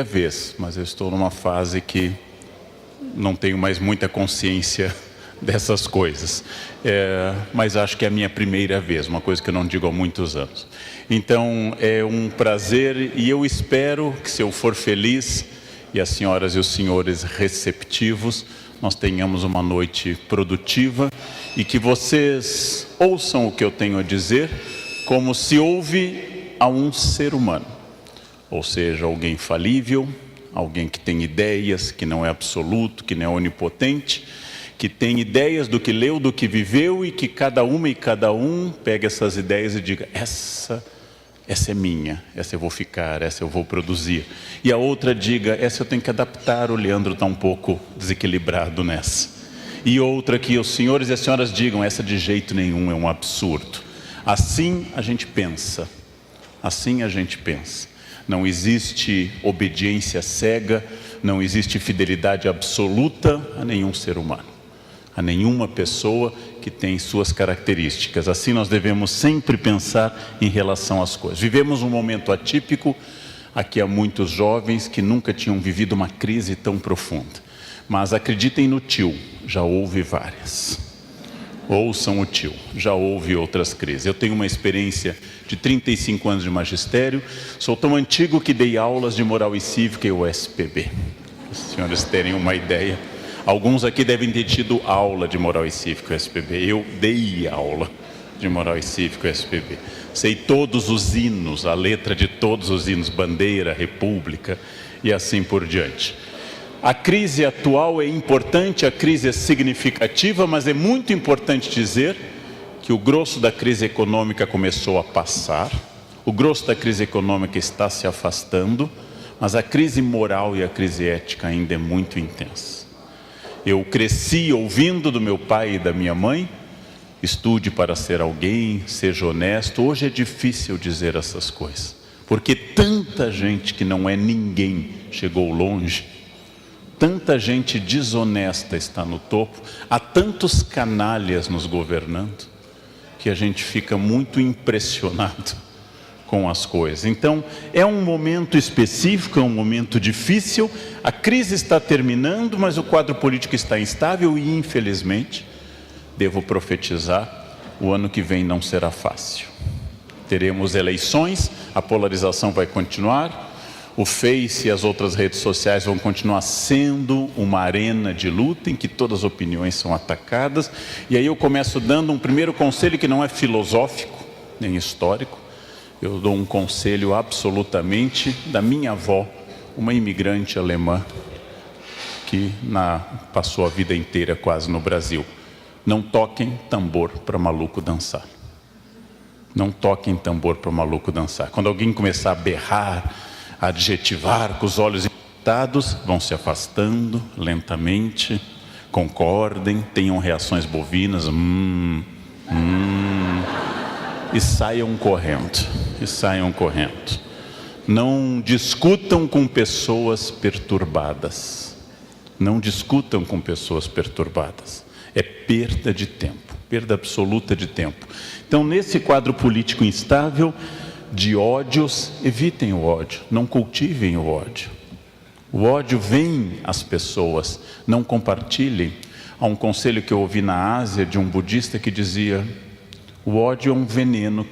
vez, mas eu estou numa fase que não tenho mais muita consciência dessas coisas, mas acho que é a minha primeira vez, uma coisa que eu não digo há muitos anos. Então é um prazer e eu espero que, se eu for feliz e as senhoras e os senhores receptivos, nós tenhamos uma noite produtiva e que vocês ouçam o que eu tenho a dizer como se ouve a um ser humano. Ou seja, alguém falível, alguém que tem ideias, que não é absoluto, que não é onipotente, que tem ideias do que leu, do que viveu e que cada uma e cada um pega essas ideias e diga: essa é minha, essa eu vou ficar, essa eu vou produzir. E a outra diga: essa eu tenho que adaptar, o Leandro está um pouco desequilibrado nessa. E outra que os senhores e as senhoras digam: essa de jeito nenhum, é um absurdo. Assim a gente pensa, assim a gente pensa. Não existe obediência cega, não existe fidelidade absoluta a nenhum ser humano, a nenhuma pessoa que tem suas características. Assim nós devemos sempre pensar em relação às coisas. Vivemos um momento atípico, aqui há muitos jovens que nunca tinham vivido uma crise tão profunda. Mas acreditem no tio, já houve várias. Ouçam o tio, já houve outras crises. Eu tenho uma experiência de 35 anos de magistério, sou tão antigo que dei aulas de moral e cívica e USPB. Para os senhores terem uma ideia. Alguns aqui devem ter tido aula de moral e cívica e USPB. Eu dei aula de moral e cívica e USPB. Sei todos os hinos, a letra de todos os hinos, bandeira, república e assim por diante. A crise atual é importante, a crise é significativa, mas é muito importante dizer que o grosso da crise econômica começou a passar, o grosso da crise econômica está se afastando, mas a crise moral e a crise ética ainda é muito intensa. Eu cresci ouvindo do meu pai e da minha mãe: estude para ser alguém, seja honesto. Hoje é difícil dizer essas coisas, porque tanta gente que não é ninguém chegou longe. Tanta gente desonesta está no topo, há tantos canalhas nos governando, que a gente fica muito impressionado com as coisas. Então, é um momento específico, é um momento difícil, a crise está terminando, mas o quadro político está instável e, infelizmente, devo profetizar, o ano que vem não será fácil. Teremos eleições, a polarização vai continuar, o Face e as outras redes sociais vão continuar sendo uma arena de luta em que todas as opiniões são atacadas. E aí eu começo dando um primeiro conselho que não é filosófico, nem histórico. Eu dou um conselho absolutamente da minha avó, uma imigrante alemã que passou a vida inteira quase no Brasil. Não toquem tambor para maluco dançar. Não toquem tambor para maluco dançar. Quando alguém começar a berrar, adjetivar com os olhos irritados, vão se afastando lentamente, concordem, tenham reações bovinas, e saiam correndo, Não discutam com pessoas perturbadas, é perda de tempo, perda absoluta de tempo. Então, nesse quadro político instável, de ódios, evitem o ódio, não cultivem o ódio. O ódio vem às pessoas, não compartilhem. Há um conselho que eu ouvi na Ásia de um budista que dizia: o ódio é um veneno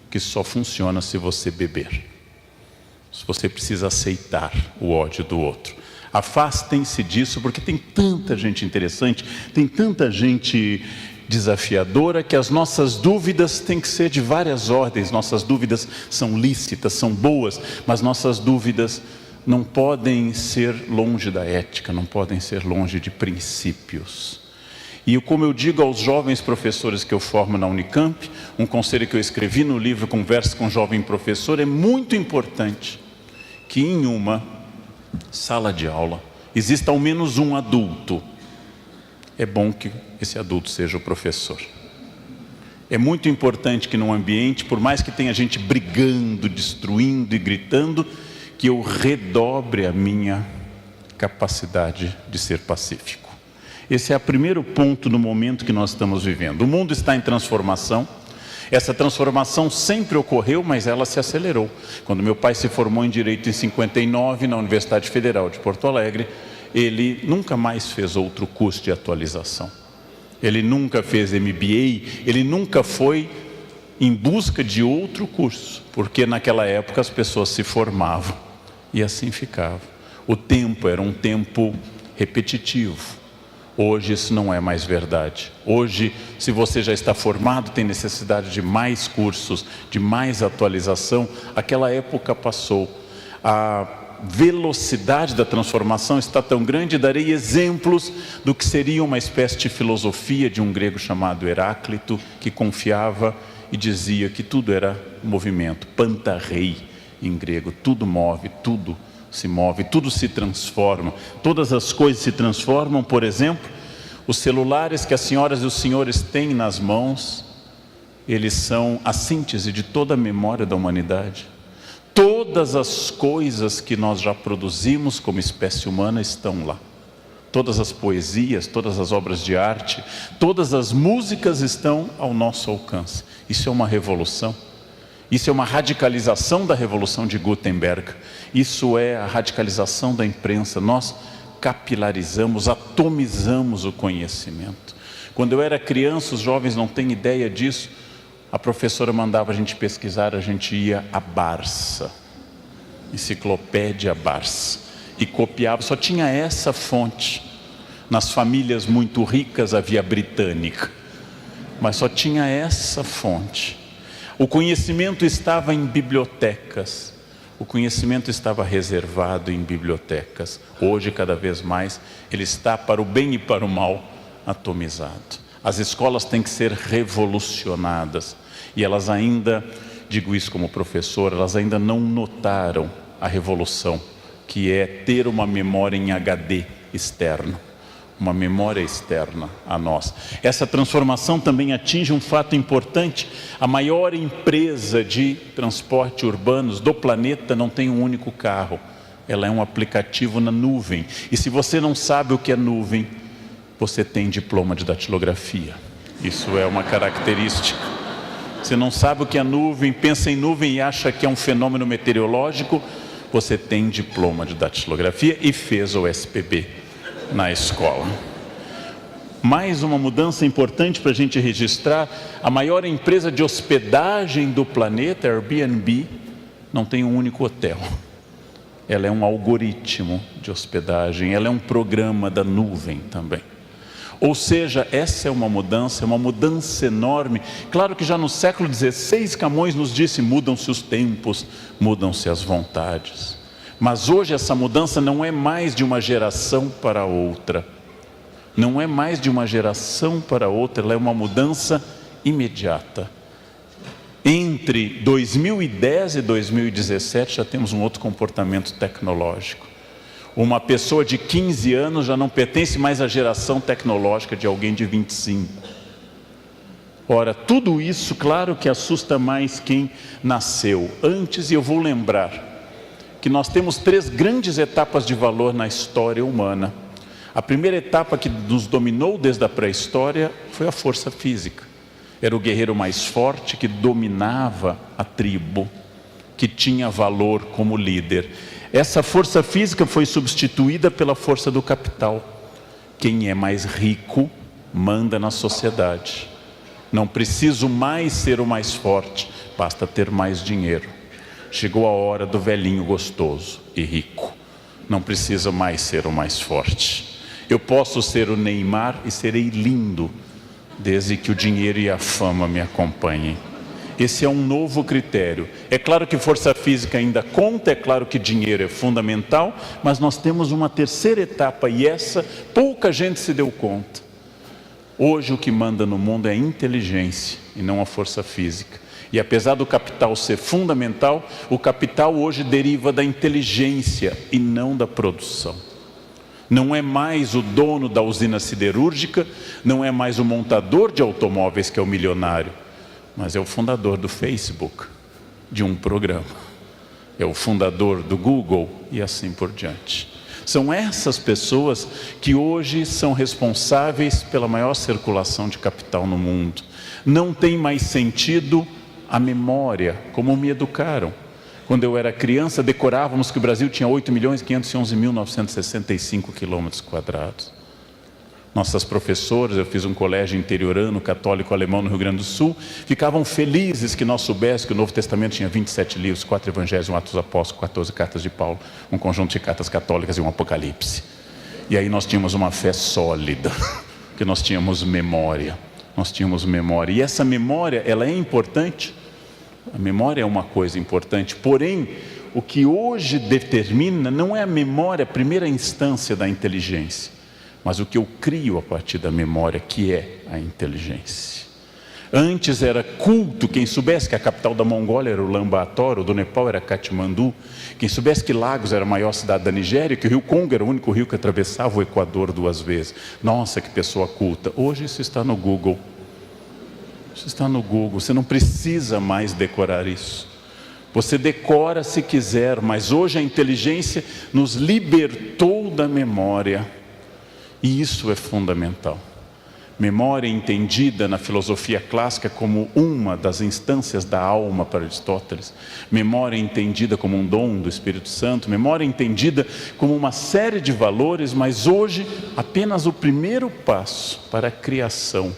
que só funciona se você beber. Se você precisa aceitar o ódio do outro. Afastem-se disso, porque tem tanta gente interessante, tem tanta gente desafiadora, que as nossas dúvidas têm que ser de várias ordens. Nossas dúvidas são lícitas, são boas, mas nossas dúvidas não podem ser longe da ética, não podem ser longe de princípios. E como eu digo aos jovens professores que eu formo na Unicamp, um conselho que eu escrevi no livro Conversa com um Jovem Professor: é muito importante que em uma sala de aula exista ao menos um adulto. É bom que esse adulto seja o professor. É muito importante que num ambiente, por mais que tenha gente brigando, destruindo e gritando, que eu redobre a minha capacidade de ser pacífico. Esse é o primeiro ponto no momento que nós estamos vivendo. O mundo está em transformação. Essa transformação sempre ocorreu, mas ela se acelerou. Quando meu pai se formou em Direito em 59, na Universidade Federal de Porto Alegre, ele nunca mais fez outro curso de atualização. Ele nunca fez MBA, ele nunca foi em busca de outro curso, porque naquela época as pessoas se formavam e assim ficava. O tempo era um tempo repetitivo. Hoje isso não é mais verdade. Hoje, se você já está formado, tem necessidade de mais cursos, de mais atualização. Aquela época passou. A velocidade da transformação está tão grande, darei exemplos do que seria uma espécie de filosofia de um grego chamado Heráclito, que confiava e dizia que tudo era movimento, pantarrei em grego, tudo move, tudo se move, tudo se transforma, todas as coisas se transformam. Por exemplo, os celulares que as senhoras e os senhores têm nas mãos, eles são a síntese de toda a memória da humanidade. Todas as coisas que nós já produzimos como espécie humana estão lá. Todas as poesias, todas as obras de arte, todas as músicas estão ao nosso alcance. Isso é uma revolução. Isso é uma radicalização da Revolução de Gutenberg. Isso é a radicalização da imprensa. Nós capilarizamos, atomizamos o conhecimento. Quando eu era criança, os jovens não têm ideia disso, a professora mandava a gente pesquisar, a gente ia à Barça, Enciclopédia Barça, e copiava, só tinha essa fonte. Nas famílias muito ricas havia britânica, mas só tinha essa fonte. O conhecimento estava em bibliotecas, o conhecimento estava reservado em bibliotecas. Hoje, cada vez mais, ele está para o bem e para o mal atomizado. As escolas têm que ser revolucionadas e elas ainda, digo isso como professor, elas ainda não notaram a revolução, que é ter uma memória em HD externo. Uma memória externa a nós. Essa transformação também atinge um fato importante. A maior empresa de transporte urbanos do planeta não tem um único carro. Ela é um aplicativo na nuvem. E se você não sabe o que é nuvem, você tem diploma de datilografia. Isso é uma característica. Você não sabe o que é nuvem, pensa em nuvem e acha que é um fenômeno meteorológico, você tem diploma de datilografia e fez o SPB na escola. Mais uma mudança importante para a gente registrar: a maior empresa de hospedagem do planeta, Airbnb, não tem um único hotel. Ela é um algoritmo de hospedagem, ela é um programa da nuvem também. Ou seja, essa é uma mudança enorme. Claro que já no século XVI, Camões nos disse: mudam-se os tempos, mudam-se as vontades. Mas hoje essa mudança não é mais de uma geração para outra. Não é mais de uma geração para outra, ela é uma mudança imediata. Entre 2010 e 2017 já temos um outro comportamento tecnológico. Uma pessoa de 15 anos já não pertence mais à geração tecnológica de alguém de 25. Ora, tudo isso, claro que assusta mais quem nasceu antes, e eu vou lembrar que nós temos 3 grandes etapas de valor na história humana. A primeira etapa, que nos dominou desde a pré-história, foi a força física. Era o guerreiro mais forte que dominava a tribo, que tinha valor como líder. Essa força física foi substituída pela força do capital. Quem é mais rico manda na sociedade. Não preciso mais ser o mais forte, basta ter mais dinheiro. Chegou a hora do velhinho gostoso e rico. Não precisa mais ser o mais forte. Eu posso ser o Neymar e serei lindo, desde que o dinheiro e a fama me acompanhem. Esse é um novo critério. É claro que força física ainda conta, é claro que dinheiro é fundamental, mas nós temos uma terceira etapa, e essa pouca gente se deu conta. Hoje o que manda no mundo é a inteligência e não a força física. E apesar do capital ser fundamental, o capital hoje deriva da inteligência e não da produção. Não é mais o dono da usina siderúrgica, não é mais o montador de automóveis que é o milionário, mas é o fundador do Facebook, de um programa. É o fundador do Google e assim por diante. São essas pessoas que hoje são responsáveis pela maior circulação de capital no mundo. Não tem mais sentido a memória, como me educaram. Quando eu era criança, decorávamos que o Brasil tinha 8.511.965 quilômetros quadrados. Nossas professoras, eu fiz um colégio interiorano, católico alemão no Rio Grande do Sul, ficavam felizes que nós soubéssemos que o Novo Testamento tinha 27 livros, 4 evangelhos, 1 Atos dos Apóstolos, 14 cartas de Paulo, um conjunto de cartas católicas e um Apocalipse. E aí nós tínhamos uma fé sólida, porque nós tínhamos memória. E essa memória, ela é importante. A memória é uma coisa importante, porém, o que hoje determina não é a memória, a primeira instância da inteligência, mas o que eu crio a partir da memória, que é a inteligência. Antes era culto, quem soubesse que a capital da Mongólia era Ulaanbaatar, o do Nepal era Katmandu, quem soubesse que Lagos era a maior cidade da Nigéria, que o rio Congo era o único rio que atravessava o Equador 2 vezes. Nossa, que pessoa culta. Hoje isso está no Google. Isso está no Google, você não precisa mais decorar isso. Você decora se quiser, mas hoje a inteligência nos libertou da memória. E isso é fundamental. Memória entendida na filosofia clássica como uma das instâncias da alma para Aristóteles. Memória entendida como um dom do Espírito Santo. Memória entendida como uma série de valores, mas hoje apenas o primeiro passo para a criação,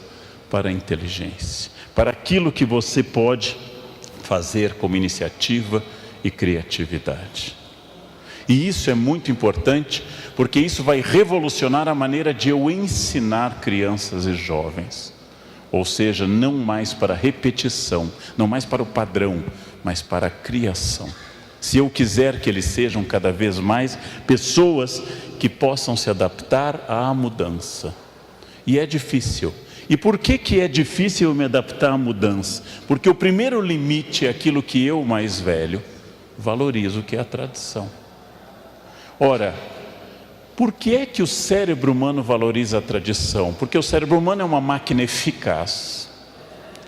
para a inteligência, para aquilo que você pode fazer como iniciativa e criatividade. E isso é muito importante, porque isso vai revolucionar a maneira de eu ensinar crianças e jovens. Ou seja, não mais para repetição, não mais para o padrão, mas para a criação. Se eu quiser que eles sejam cada vez mais pessoas que possam se adaptar à mudança. E é difícil. E por que é difícil me adaptar à mudança? Porque o primeiro limite é aquilo que eu, mais velho, valorizo, que é a tradição. Ora, por que é que o cérebro humano valoriza a tradição? Porque o cérebro humano é uma máquina eficaz,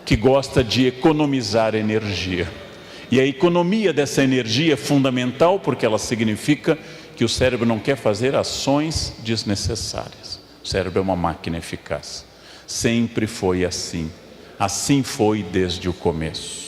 que gosta de economizar energia. E a economia dessa energia é fundamental, porque ela significa que o cérebro não quer fazer ações desnecessárias. O cérebro é uma máquina eficaz. Sempre foi assim. Assim foi desde o começo.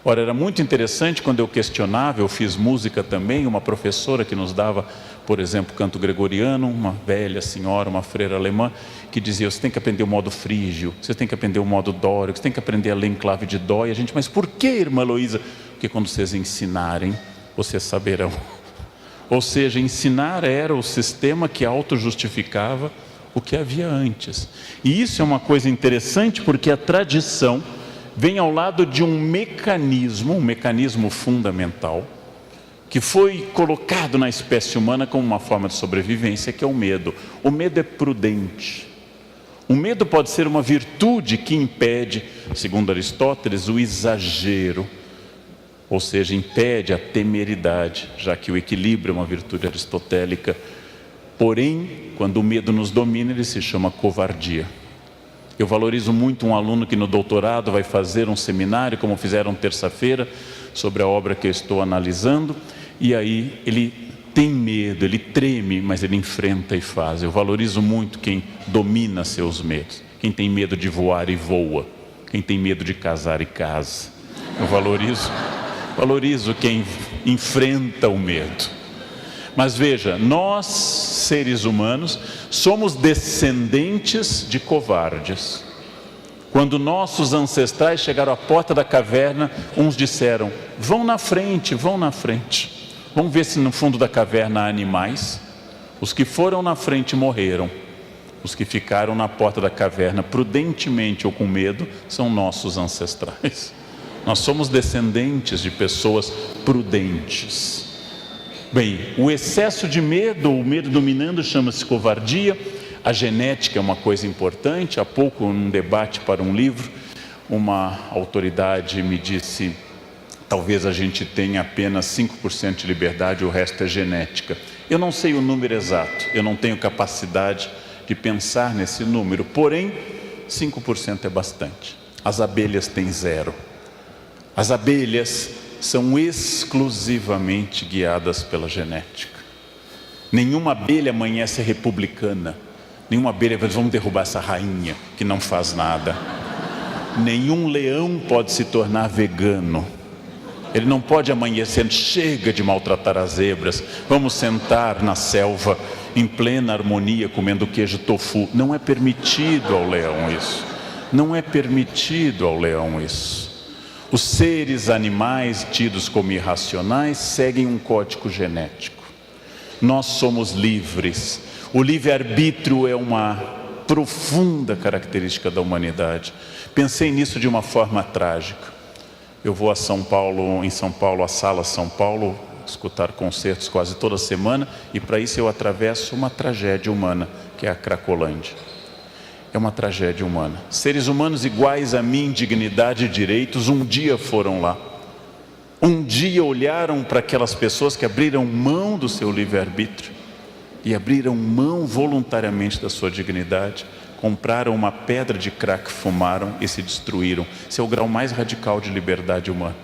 Ora, era muito interessante quando eu questionava, eu fiz música também, uma professora que nos dava, por exemplo, canto gregoriano, uma velha senhora, uma freira alemã, que dizia, você tem que aprender o modo frígio, você tem que aprender o modo dórico, você tem que aprender a ler em clave de dó. E a gente, mas por que, irmã Heloísa? Porque quando vocês ensinarem, vocês saberão. Ou seja, ensinar era o sistema que auto-justificava o que havia antes. E isso é uma coisa interessante, porque a tradição vem ao lado de um mecanismo fundamental, que foi colocado na espécie humana como uma forma de sobrevivência, que é o medo. O medo é prudente. O medo pode ser uma virtude que impede, segundo Aristóteles, o exagero, ou seja, impede a temeridade, já que o equilíbrio é uma virtude aristotélica. Porém, quando o medo nos domina, ele se chama covardia. Eu valorizo muito um aluno que no doutorado vai fazer um seminário, como fizeram terça-feira, sobre a obra que eu estou analisando, e aí ele tem medo, ele treme, mas ele enfrenta e faz. Eu valorizo muito quem domina seus medos, quem tem medo de voar e voa, quem tem medo de casar e casa. Eu valorizo quem enfrenta o medo. Mas veja, nós, seres humanos, somos descendentes de covardes. Quando nossos ancestrais chegaram à porta da caverna, uns disseram, vão na frente, vamos ver se no fundo da caverna há animais. Os que foram na frente morreram. Os que ficaram na porta da caverna, prudentemente ou com medo, são nossos ancestrais. Nós somos descendentes de pessoas prudentes. Bem, o excesso de medo, o medo dominando, chama-se covardia. A genética é uma coisa importante. Há pouco, num debate para um livro, uma autoridade me disse, talvez a gente tenha apenas 5% de liberdade, o resto é genética. Eu não sei o número exato, eu não tenho capacidade de pensar nesse número, porém, 5% é bastante. As abelhas têm 0. As abelhas são exclusivamente guiadas pela genética. Nenhuma abelha amanhece republicana. Nenhuma abelha diz, vamos derrubar essa rainha que não faz nada. Nenhum leão pode se tornar vegano. Ele não pode amanhecer, chega de maltratar as zebras, vamos sentar na selva em plena harmonia comendo queijo tofu. Não é permitido ao leão isso. Não é permitido ao leão isso. Os seres animais tidos como irracionais seguem um código genético. Nós somos livres. O livre-arbítrio é uma profunda característica da humanidade. Pensei nisso de uma forma trágica. Eu vou a São Paulo, à Sala São Paulo, escutar concertos quase toda semana, e para isso eu atravesso uma tragédia humana, que é a Cracolândia. É uma tragédia humana. Seres humanos iguais a mim, dignidade e direitos, um dia foram lá. Um dia olharam para aquelas pessoas que abriram mão do seu livre-arbítrio e abriram mão voluntariamente da sua dignidade, compraram uma pedra de crack, fumaram e se destruíram. Esse é o grau mais radical de liberdade humana.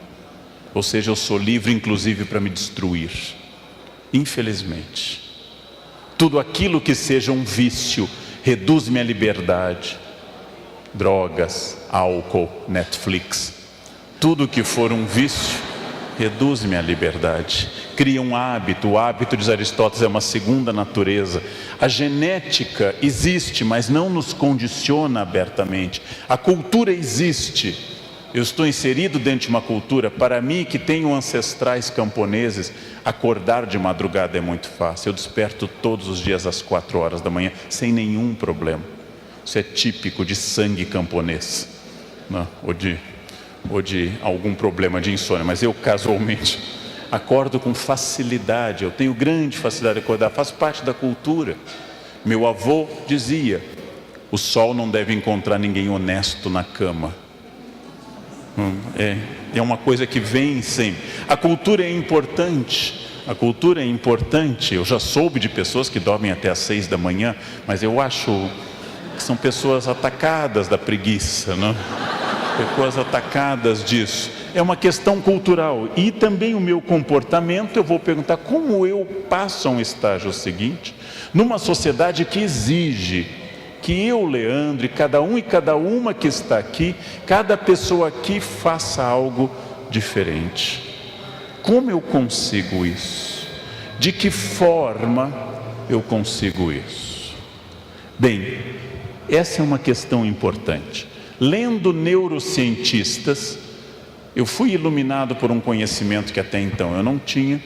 Ou seja, eu sou livre inclusive para me destruir. Infelizmente, tudo aquilo que seja um vício reduz minha liberdade. Drogas, álcool, Netflix, tudo que for um vício reduz minha liberdade, cria um hábito. O hábito, diz Aristóteles, é uma segunda natureza. A genética existe, mas não nos condiciona abertamente. A cultura existe. Eu estou inserido dentro de uma cultura. Para mim, que tenho ancestrais camponeses, acordar de madrugada é muito fácil. Eu desperto todos os dias às 4 horas da manhã, sem nenhum problema. Isso é típico de sangue camponês, não? Ou de algum problema de insônia, mas eu casualmente acordo com facilidade. Eu tenho grande facilidade de acordar, faz parte da cultura. Meu avô dizia, o sol não deve encontrar ninguém honesto na cama. É uma coisa que vem sempre. A cultura é importante. A cultura é importante. Eu já soube de pessoas que dormem até às 6 da manhã, mas eu acho que são pessoas atacadas da preguiça, não? Pessoas atacadas disso. É uma questão cultural. E também o meu comportamento, eu vou perguntar como eu passo a um estágio seguinte, numa sociedade que exige que eu, Leandro, e cada um e cada uma que está aqui, cada pessoa aqui faça algo diferente. Como eu consigo isso? De que forma eu consigo isso? Bem, essa é uma questão importante. Lendo neurocientistas, eu fui iluminado por um conhecimento que até então eu não tinha,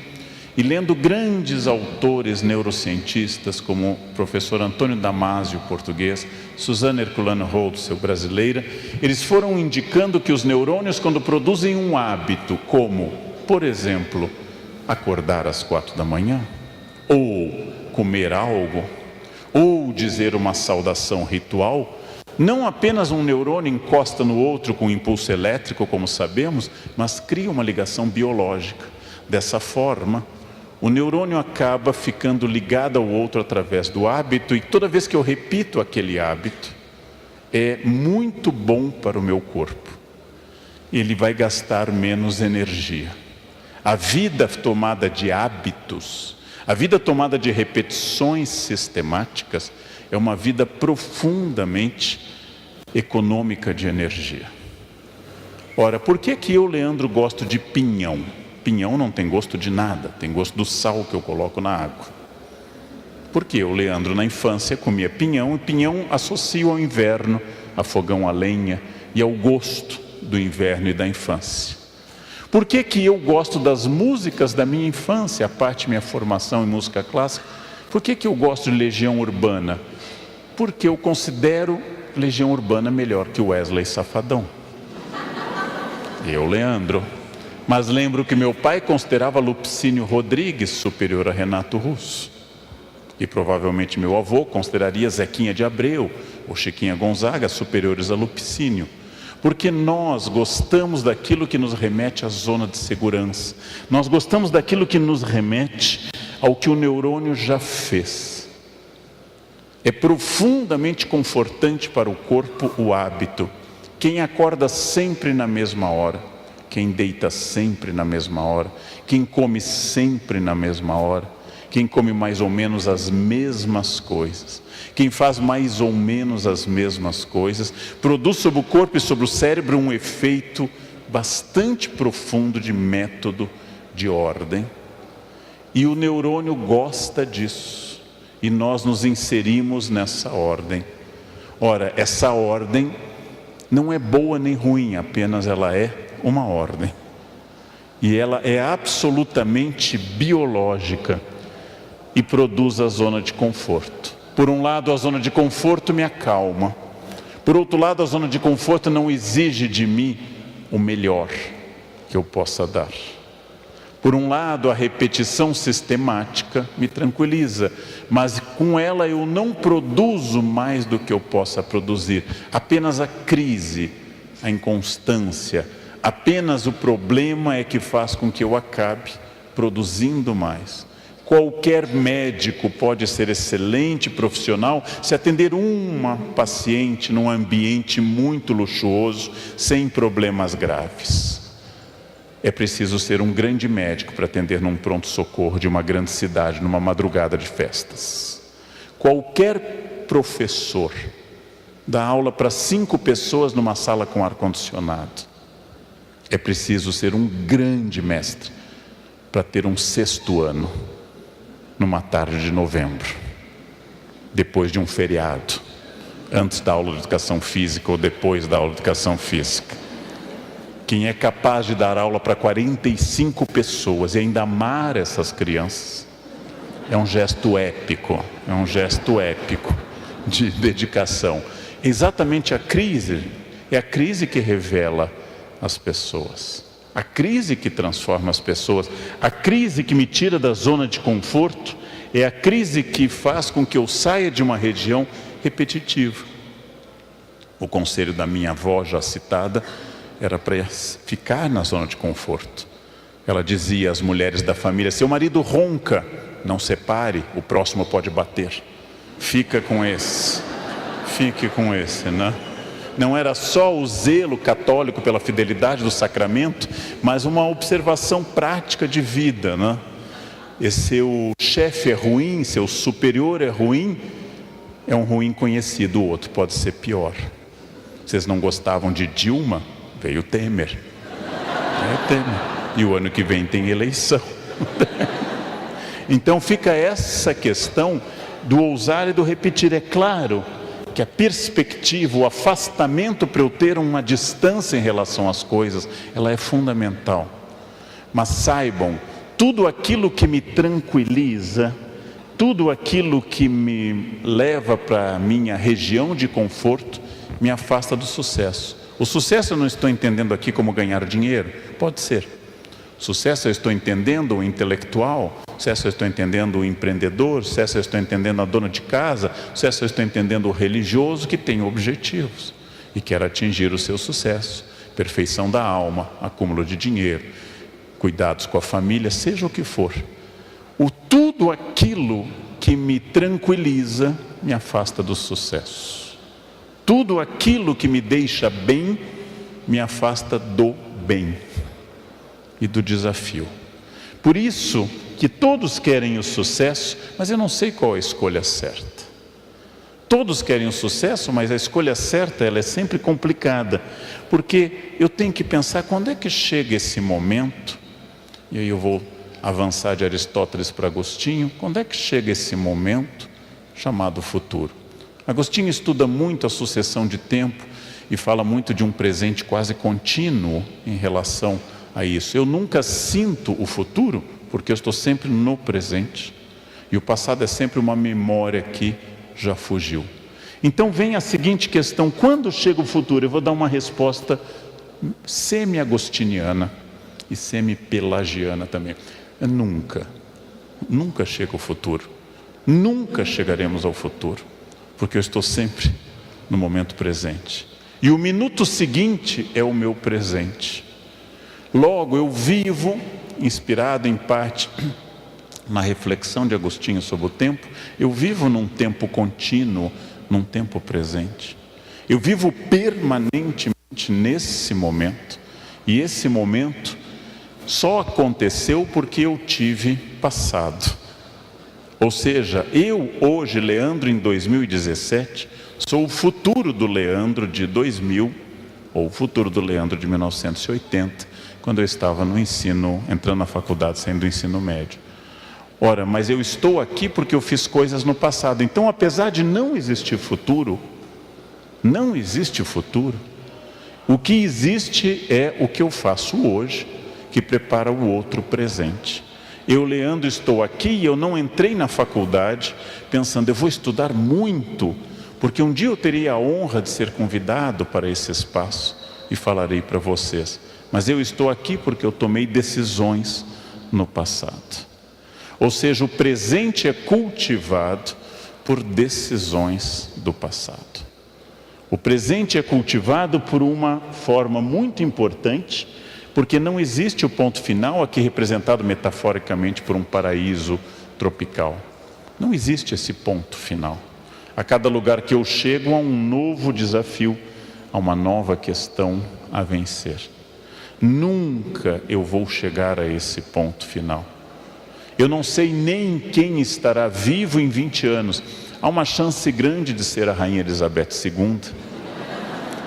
e lendo grandes autores neurocientistas, como o professor Antônio Damasio, português, Suzana Herculano Holtz, brasileira, eles foram indicando que os neurônios, quando produzem um hábito, como, por exemplo, acordar às 4 da manhã, ou comer algo, ou dizer uma saudação ritual, não apenas um neurônio encosta no outro com impulso elétrico, como sabemos, mas cria uma ligação biológica. Dessa forma, o neurônio acaba ficando ligado ao outro através do hábito, e toda vez que eu repito aquele hábito, é muito bom para o meu corpo. Ele vai gastar menos energia. A vida tomada de hábitos, a vida tomada de repetições sistemáticas, é uma vida profundamente econômica de energia. Ora, por que eu, Leandro, gosto de pinhão? Pinhão não tem gosto de nada, tem gosto do sal que eu coloco na água. Porque eu, Leandro, na infância comia pinhão, e pinhão associo ao inverno, a fogão a lenha e ao gosto do inverno e da infância. Por que eu gosto das músicas da minha infância, a parte da minha formação em música clássica? Por que eu gosto de Legião Urbana? Porque eu considero Legião Urbana melhor que Wesley Safadão. Eu, Leandro. Mas lembro que meu pai considerava Lupicínio Rodrigues superior a Renato Russo. E provavelmente meu avô consideraria Zequinha de Abreu ou Chiquinha Gonzaga superiores a Lupicínio. Porque nós gostamos daquilo que nos remete à zona de segurança. Nós gostamos daquilo que nos remete ao que o neurônio já fez. É profundamente confortante para o corpo o hábito. Quem acorda sempre na mesma hora, quem deita sempre na mesma hora, quem come sempre na mesma hora, quem come mais ou menos as mesmas coisas, quem faz mais ou menos as mesmas coisas, produz sobre o corpo e sobre o cérebro um efeito bastante profundo de método, de ordem. E o neurônio gosta disso, e nós nos inserimos nessa ordem. Ora, essa ordem não é boa nem ruim, apenas ela é uma ordem. E ela é absolutamente biológica e produz a zona de conforto. Por um lado, a zona de conforto me acalma. Por outro lado, a zona de conforto não exige de mim o melhor que eu possa dar. Por um lado, a repetição sistemática me tranquiliza, mas com ela eu não produzo mais do que eu possa produzir. Apenas a crise, a inconstância, apenas o problema é que faz com que eu acabe produzindo mais. Qualquer médico pode ser excelente profissional se atender uma paciente num ambiente muito luxuoso, sem problemas graves. É preciso ser um grande médico para atender num pronto-socorro de uma grande cidade, numa madrugada de festas. Qualquer professor dá aula para 5 pessoas numa sala com ar-condicionado. É preciso ser um grande mestre para ter um 6º ano, numa tarde de novembro, depois de um feriado, antes da aula de educação física ou depois da aula de educação física. Quem é capaz de dar aula para 45 pessoas e ainda amar essas crianças, é um gesto épico de dedicação. Exatamente a crise, é a crise que revela as pessoas, a crise que transforma as pessoas, a crise que me tira da zona de conforto, é a crise que faz com que eu saia de uma região repetitiva. O conselho da minha avó, já citada, era para ficar na zona de conforto. Ela dizia às mulheres da família: seu marido ronca, não separe, o próximo pode bater. Fique com esse, né? Não era só o zelo católico pela fidelidade do sacramento, mas uma observação prática de vida, né? E seu chefe é ruim, seu superior é ruim, é um ruim conhecido, o outro pode ser pior. Vocês não gostavam de Dilma? Veio Temer. E o ano que vem tem eleição. Então fica essa questão do ousar e do repetir. É claro que a perspectiva, o afastamento para eu ter uma distância em relação às coisas, ela é fundamental. Mas saibam, tudo aquilo que me tranquiliza, tudo aquilo que me leva para a minha região de conforto, me afasta do sucesso. O sucesso eu não estou entendendo aqui como ganhar dinheiro, pode ser. Sucesso eu estou entendendo o intelectual, sucesso eu estou entendendo o empreendedor, sucesso eu estou entendendo a dona de casa, sucesso eu estou entendendo o religioso que tem objetivos e quer atingir o seu sucesso, perfeição da alma, acúmulo de dinheiro, cuidados com a família, seja o que for. Tudo aquilo que me tranquiliza me afasta do sucesso. Tudo aquilo que me deixa bem me afasta do bem e do desafio. Por isso que todos querem o sucesso, mas eu não sei qual a escolha certa. Todos querem o sucesso, mas a escolha certa ela é sempre complicada, porque eu tenho que pensar quando é que chega esse momento, e aí eu vou avançar de Aristóteles para Agostinho, quando é que chega esse momento chamado futuro. Agostinho estuda muito a sucessão de tempo e fala muito de um presente quase contínuo em relação a isso. Eu nunca sinto o futuro porque eu estou sempre no presente e o passado é sempre uma memória que já fugiu. Então vem a seguinte questão: quando chega o futuro? Eu vou dar uma resposta semi-agostiniana e semi-pelagiana também. Nunca chega o futuro. Nunca chegaremos ao futuro. Porque eu estou sempre no momento presente. E o minuto seguinte é o meu presente. Logo, eu vivo, inspirado em parte na reflexão de Agostinho sobre o tempo, eu vivo num tempo contínuo, num tempo presente. Eu vivo permanentemente nesse momento. E esse momento só aconteceu porque eu tive passado. Ou seja, eu hoje, Leandro, em 2017, sou o futuro do Leandro de 2000, ou o futuro do Leandro de 1980, quando eu estava no ensino, entrando na faculdade, saindo do ensino médio. Ora, mas eu estou aqui porque eu fiz coisas no passado. Então, apesar de não existir futuro, não existe futuro. O que existe é o que eu faço hoje, que prepara o outro presente. Eu, Leandro, estou aqui e eu não entrei na faculdade pensando, eu vou estudar muito, porque um dia eu teria a honra de ser convidado para esse espaço e falarei para vocês. Mas eu estou aqui porque eu tomei decisões no passado. Ou seja, o presente é cultivado por decisões do passado. O presente é cultivado por uma forma muito importante, porque não existe o ponto final, aqui representado metaforicamente por um paraíso tropical. Não existe esse ponto final. A cada lugar que eu chego há um novo desafio, há uma nova questão a vencer. Nunca eu vou chegar a esse ponto final. Eu não sei nem quem estará vivo em 20 anos. Há uma chance grande de ser a Rainha Elizabeth II,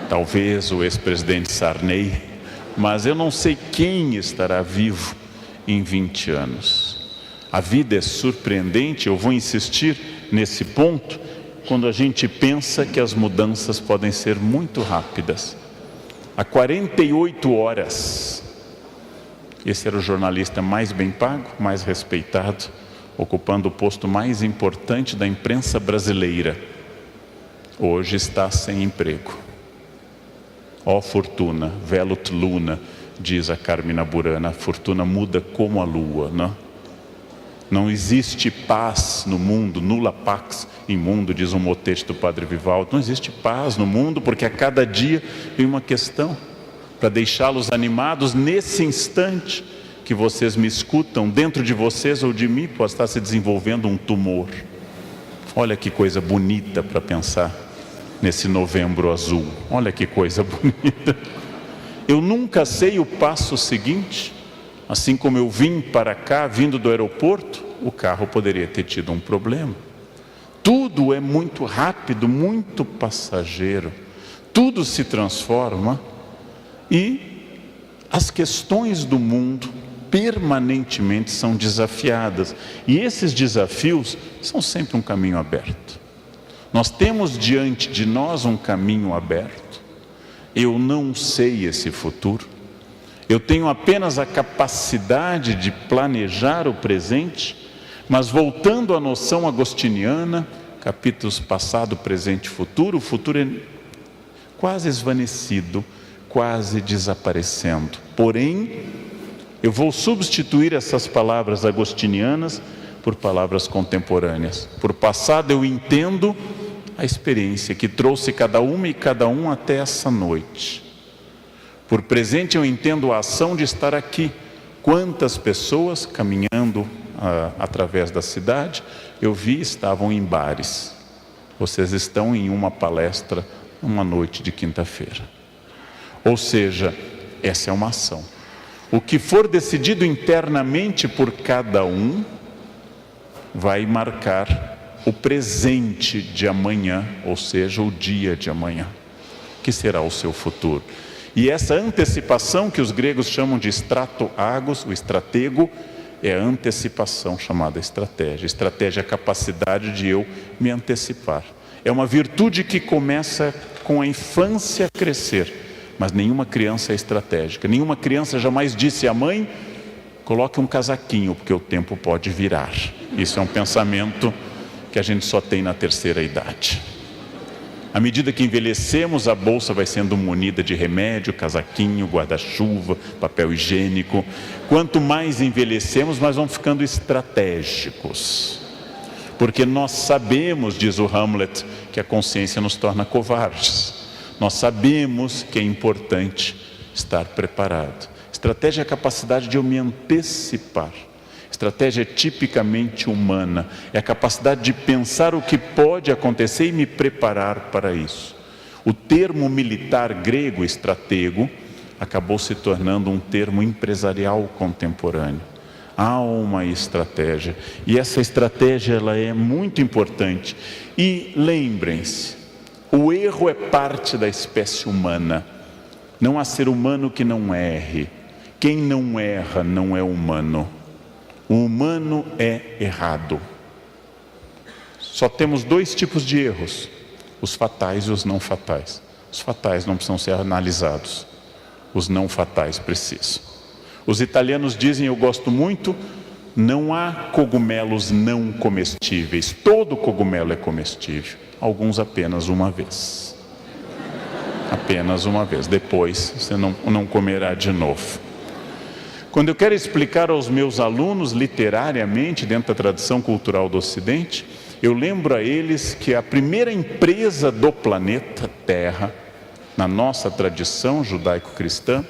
talvez o ex-presidente Sarney, mas eu não sei quem estará vivo em 20 anos. A vida é surpreendente, eu vou insistir nesse ponto, quando a gente pensa que as mudanças podem ser muito rápidas. Há 48 horas, esse era o jornalista mais bem pago, mais respeitado, ocupando o posto mais importante da imprensa brasileira. Hoje está sem emprego. Ó fortuna, velut luna, diz a Carmina Burana, a fortuna muda como a lua, não? Não existe paz no mundo, nulla pax in mundo, diz um motete do Padre Vivaldo. Não existe paz no mundo porque a cada dia vem uma questão para deixá-los animados nesse instante que vocês me escutam, dentro de vocês ou de mim pode estar se desenvolvendo um tumor. Olha que coisa bonita para pensar nesse novembro azul. Olha que coisa bonita. Eu nunca sei o passo seguinte. Assim como eu vim para cá, vindo do aeroporto, o carro poderia ter tido um problema. Tudo é muito rápido, muito passageiro. Tudo se transforma e as questões do mundo permanentemente são desafiadas. E esses desafios são sempre um caminho aberto. Nós temos diante de nós um caminho aberto. Eu não sei esse futuro. Eu tenho apenas a capacidade de planejar o presente, mas voltando à noção agostiniana, capítulos passado, presente e futuro, o futuro é quase esvanecido, quase desaparecendo. Porém, eu vou substituir essas palavras agostinianas por palavras contemporâneas. Por passado eu entendo a experiência que trouxe cada uma e cada um até essa noite. Por presente eu entendo a ação de estar aqui. Quantas pessoas caminhando através da cidade, eu vi estavam em bares. Vocês estão em uma palestra, uma noite de quinta-feira. Ou seja, essa é uma ação. O que for decidido internamente por cada um, vai marcar o presente de amanhã, ou seja, o dia de amanhã, que será o seu futuro. E essa antecipação que os gregos chamam de strato-agos, o estratego, é a antecipação chamada estratégia. Estratégia é a capacidade de eu me antecipar. É uma virtude que começa com a infância a crescer, mas nenhuma criança é estratégica. Nenhuma criança jamais disse à mãe, coloque um casaquinho, porque o tempo pode virar. Isso é um pensamento que a gente só tem na terceira idade. À medida que envelhecemos, a bolsa vai sendo munida de remédio, casaquinho, guarda-chuva, papel higiênico. Quanto mais envelhecemos, mais vamos ficando estratégicos. Porque nós sabemos, diz o Hamlet, que a consciência nos torna covardes. Nós sabemos que é importante estar preparado. Estratégia é a capacidade de eu me antecipar. Estratégia é tipicamente humana, é a capacidade de pensar o que pode acontecer e me preparar para isso. O termo militar grego, estratego, acabou se tornando um termo empresarial contemporâneo. Há uma estratégia. E essa estratégia ela é muito importante. E lembrem-se, o erro é parte da espécie humana. Não há ser humano que não erre. Quem não erra não é humano. O humano é errado. Só temos dois tipos de erros: os fatais e os não fatais. Os fatais não precisam ser analisados. Os não fatais precisam. Os italianos dizem, eu gosto muito, não há cogumelos não comestíveis. Todo cogumelo é comestível. Alguns apenas uma vez. Apenas uma vez. Depois você não comerá de novo. Quando eu quero explicar aos meus alunos literariamente, dentro da tradição cultural do Ocidente, eu lembro a eles que a primeira empresa do planeta Terra, na nossa tradição judaico-cristã,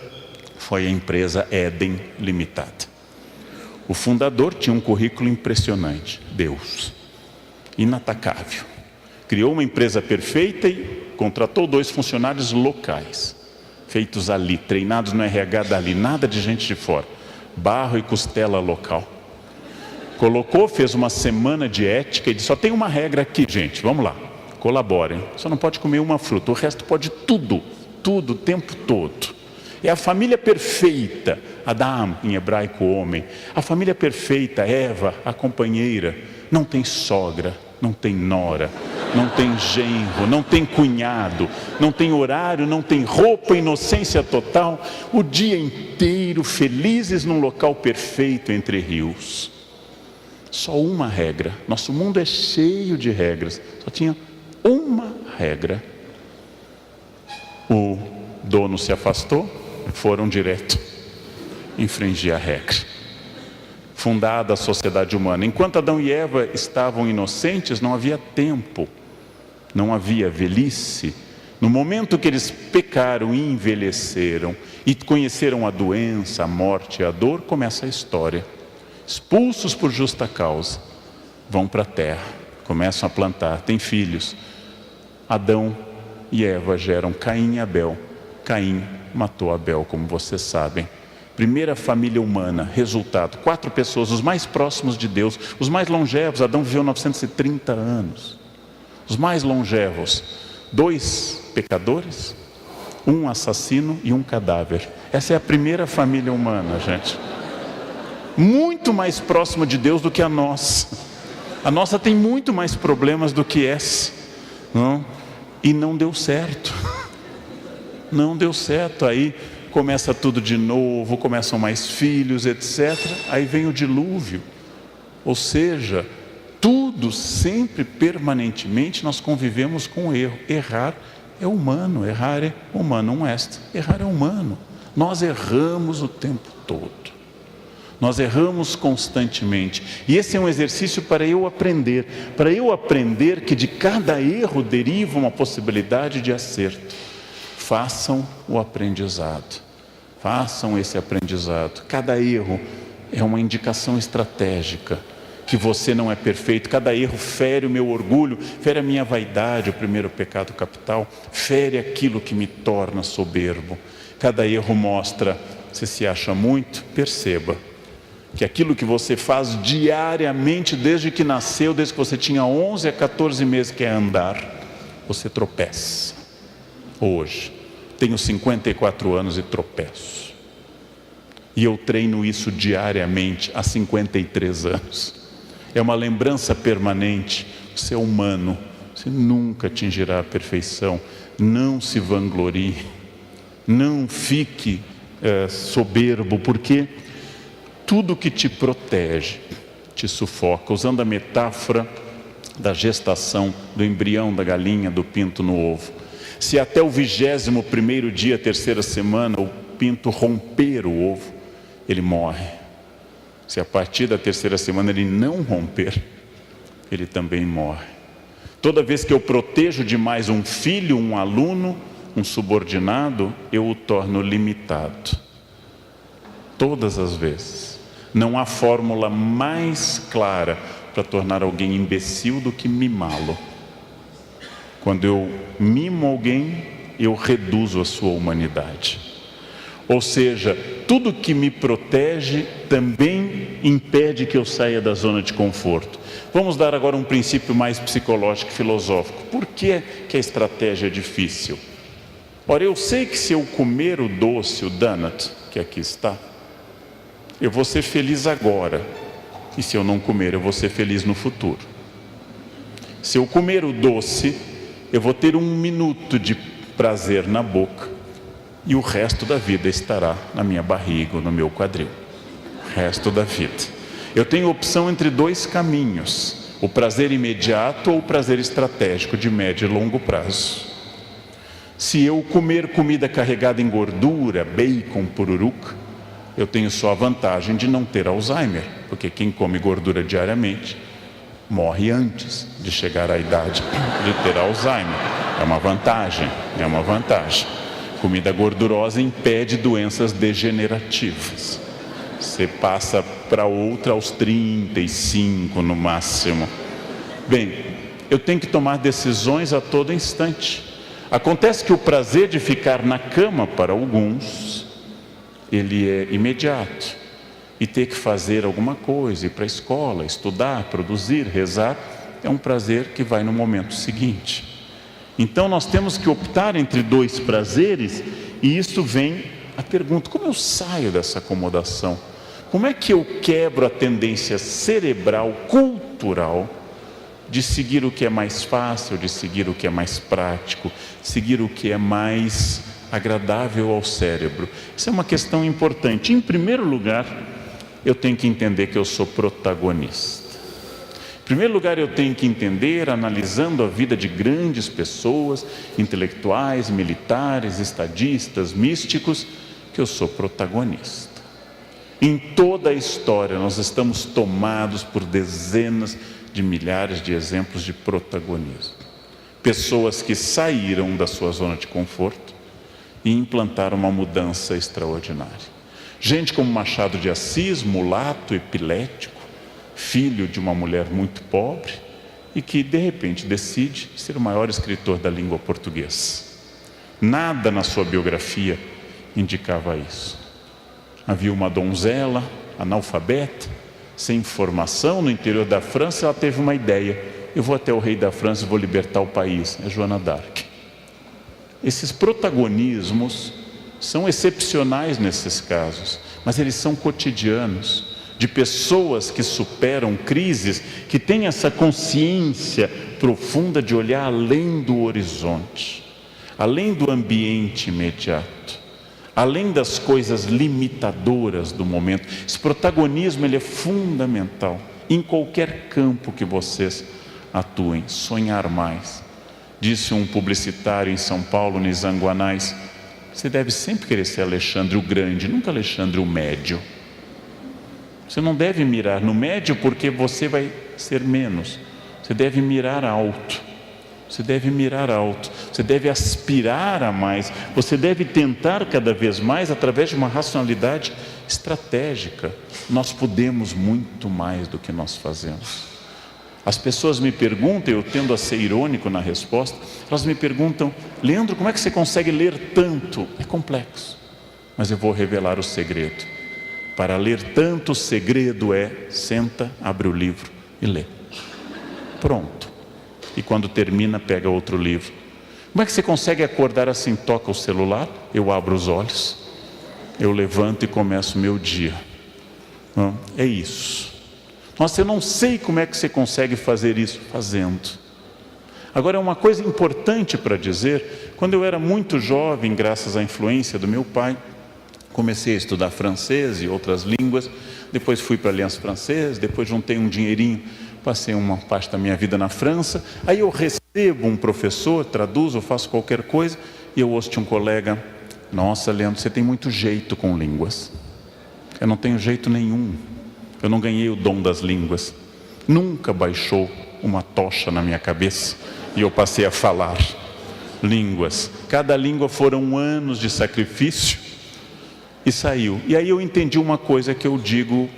foi a empresa Éden Limitada. O fundador tinha um currículo impressionante, Deus, inatacável. Criou uma empresa perfeita e contratou 2 funcionários locais, feitos ali, treinados no RH dali, nada de gente de fora, barro e costela local. Colocou, fez uma semana de ética e disse, só tem uma regra aqui, gente, vamos lá, colaborem, só não pode comer uma fruta, o resto pode tudo, tudo, o tempo todo. É a família perfeita, Adam, em hebraico homem, a família perfeita, Eva, a companheira, não tem sogra, não tem nora, não tem genro, não tem cunhado, não tem horário, não tem roupa, inocência total, o dia inteiro felizes num local perfeito entre rios. Só uma regra, nosso mundo é cheio de regras, só tinha uma regra. O dono se afastou, foram direto infringir a regra. Fundada a sociedade humana. Enquanto Adão e Eva estavam inocentes, não havia tempo, não havia velhice. No momento que eles pecaram e envelheceram e conheceram a doença, a morte e a dor, começa a história. Expulsos por justa causa, vão para a terra, começam a plantar, têm filhos. Adão e Eva geram Caim e Abel. Caim matou Abel, como vocês sabem. Primeira família humana, resultado, 4 pessoas, os mais próximos de Deus, os mais longevos. Adão viveu 930 anos. Os mais longevos, 2 pecadores, 1 assassino e 1 cadáver. Essa é a primeira família humana, gente. Muito mais próxima de Deus do que a nossa. A nossa tem muito mais problemas do que essa, não? E não deu certo. Não deu certo. Aí começa tudo de novo, começam mais filhos, etc. Aí vem o dilúvio. Ou seja, tudo sempre, permanentemente, nós convivemos com o erro. Errar é humano, errar é humano, errar é humano. Nós erramos o tempo todo. Nós erramos constantemente. E esse é um exercício para eu aprender que de cada erro deriva uma possibilidade de acerto. Façam o aprendizado. Façam esse aprendizado. Cada erro é uma indicação estratégica que você não é perfeito. Cada erro fere o meu orgulho, fere a minha vaidade, o primeiro pecado capital, fere aquilo que me torna soberbo. Cada erro mostra, você se acha muito, perceba que aquilo que você faz diariamente, desde que nasceu, desde que você tinha 11 a 14 meses, que é andar, você tropeça. Hoje, tenho 54 anos e tropeço. E eu treino isso diariamente há 53 anos. É uma lembrança permanente. Você é humano, você nunca atingirá a perfeição. Não se vanglorie, não fique soberbo, porque tudo que te protege, te sufoca. Usando a metáfora da gestação, do embrião, da galinha, do pinto no ovo. Se até o 21º dia, 3ª semana, o pinto romper o ovo, ele morre. Se a partir da 3ª semana ele não romper, ele também morre. Toda vez que eu protejo demais um filho, um aluno, um subordinado, eu o torno limitado. Todas as vezes. Não há fórmula mais clara para tornar alguém imbecil do que mimá-lo. Quando eu mimo alguém, eu reduzo a sua humanidade. Ou seja, tudo que me protege também impede que eu saia da zona de conforto. Vamos dar agora um princípio mais psicológico e filosófico. Por que a estratégia é difícil? Ora, eu sei que se eu comer o doce, o donut, que aqui está, eu vou ser feliz agora. E se eu não comer, eu vou ser feliz no futuro. Se eu comer o doce, eu vou ter 1 minuto de prazer na boca e o resto da vida estará na minha barriga ou no meu quadril. O resto da vida. Eu tenho opção entre 2 caminhos: o prazer imediato ou o prazer estratégico de médio e longo prazo. Se eu comer comida carregada em gordura, bacon, pururuca, eu tenho só a vantagem de não ter Alzheimer, porque quem come gordura diariamente morre antes de chegar à idade de ter Alzheimer. É uma vantagem, é uma vantagem. Comida gordurosa impede doenças degenerativas. Você passa para outra aos 35 no máximo. Bem, eu tenho que tomar decisões a todo instante. Acontece que o prazer de ficar na cama para alguns, ele é imediato. E ter que fazer alguma coisa, ir para a escola, estudar, produzir, rezar, é um prazer que vai no momento seguinte. Então nós temos que optar entre 2 prazeres, e isso vem a pergunta: como eu saio dessa acomodação? Como é que eu quebro a tendência cerebral, cultural, de seguir o que é mais fácil, de seguir o que é mais prático, seguir o que é mais agradável ao cérebro? Isso é uma questão importante. Em primeiro lugar, eu tenho que entender que eu sou protagonista. Em primeiro lugar, eu tenho que entender, analisando a vida de grandes pessoas, intelectuais, militares, estadistas, místicos, que eu sou protagonista. Em toda a história, nós estamos tomados por dezenas de milhares de exemplos de protagonismo. Pessoas que saíram da sua zona de conforto e implantaram uma mudança extraordinária. Gente como Machado de Assis, mulato, epilético, filho de uma mulher muito pobre, e que de repente decide ser o maior escritor da língua portuguesa. Nada na sua biografia indicava isso. Havia uma donzela analfabeta, sem formação, no interior da França. Ela teve uma ideia: eu vou até o rei da França e vou libertar o país. É Joana d'Arc. Esses protagonismos são excepcionais nesses casos, mas eles são cotidianos, de pessoas que superam crises, que têm essa consciência profunda de olhar além do horizonte, além do ambiente imediato, além das coisas limitadoras do momento. Esse protagonismo, ele é fundamental em qualquer campo que vocês atuem. Sonhar mais. Disse um publicitário em São Paulo, Nizanguanais: você deve sempre querer ser Alexandre o Grande, nunca Alexandre o Médio. Você não deve mirar no médio, porque você vai ser menos. Você deve mirar alto. Você deve mirar alto. Você deve aspirar a mais. Você deve tentar cada vez mais através de uma racionalidade estratégica. Nós podemos muito mais do que nós fazemos. As pessoas me perguntam, eu tendo a ser irônico na resposta, elas me perguntam: Leandro, como é que você consegue ler tanto? É complexo, mas eu vou revelar o segredo. Para ler tanto, o segredo é: senta, abre o livro e lê. Pronto. E quando termina, pega outro livro. Como é que você consegue acordar assim? Toca o celular, eu abro os olhos, eu levanto e começo o meu dia. É isso. Nossa, eu não sei como é que você consegue fazer isso. Fazendo. Agora, uma coisa importante para dizer: quando eu era muito jovem, graças à influência do meu pai, comecei a estudar francês e outras línguas. Depois fui para a Aliança Francesa, depois juntei um dinheirinho, passei uma parte da minha vida na França. Aí eu recebo um professor, traduzo, faço qualquer coisa, e eu ouço de um colega: nossa, Leandro, você tem muito jeito com línguas. Eu não tenho jeito nenhum. Eu não ganhei o dom das línguas. Nunca baixou uma tocha na minha cabeça e eu passei a falar línguas. Cada língua foram anos de sacrifício e saiu. E aí eu entendi uma coisa que eu digo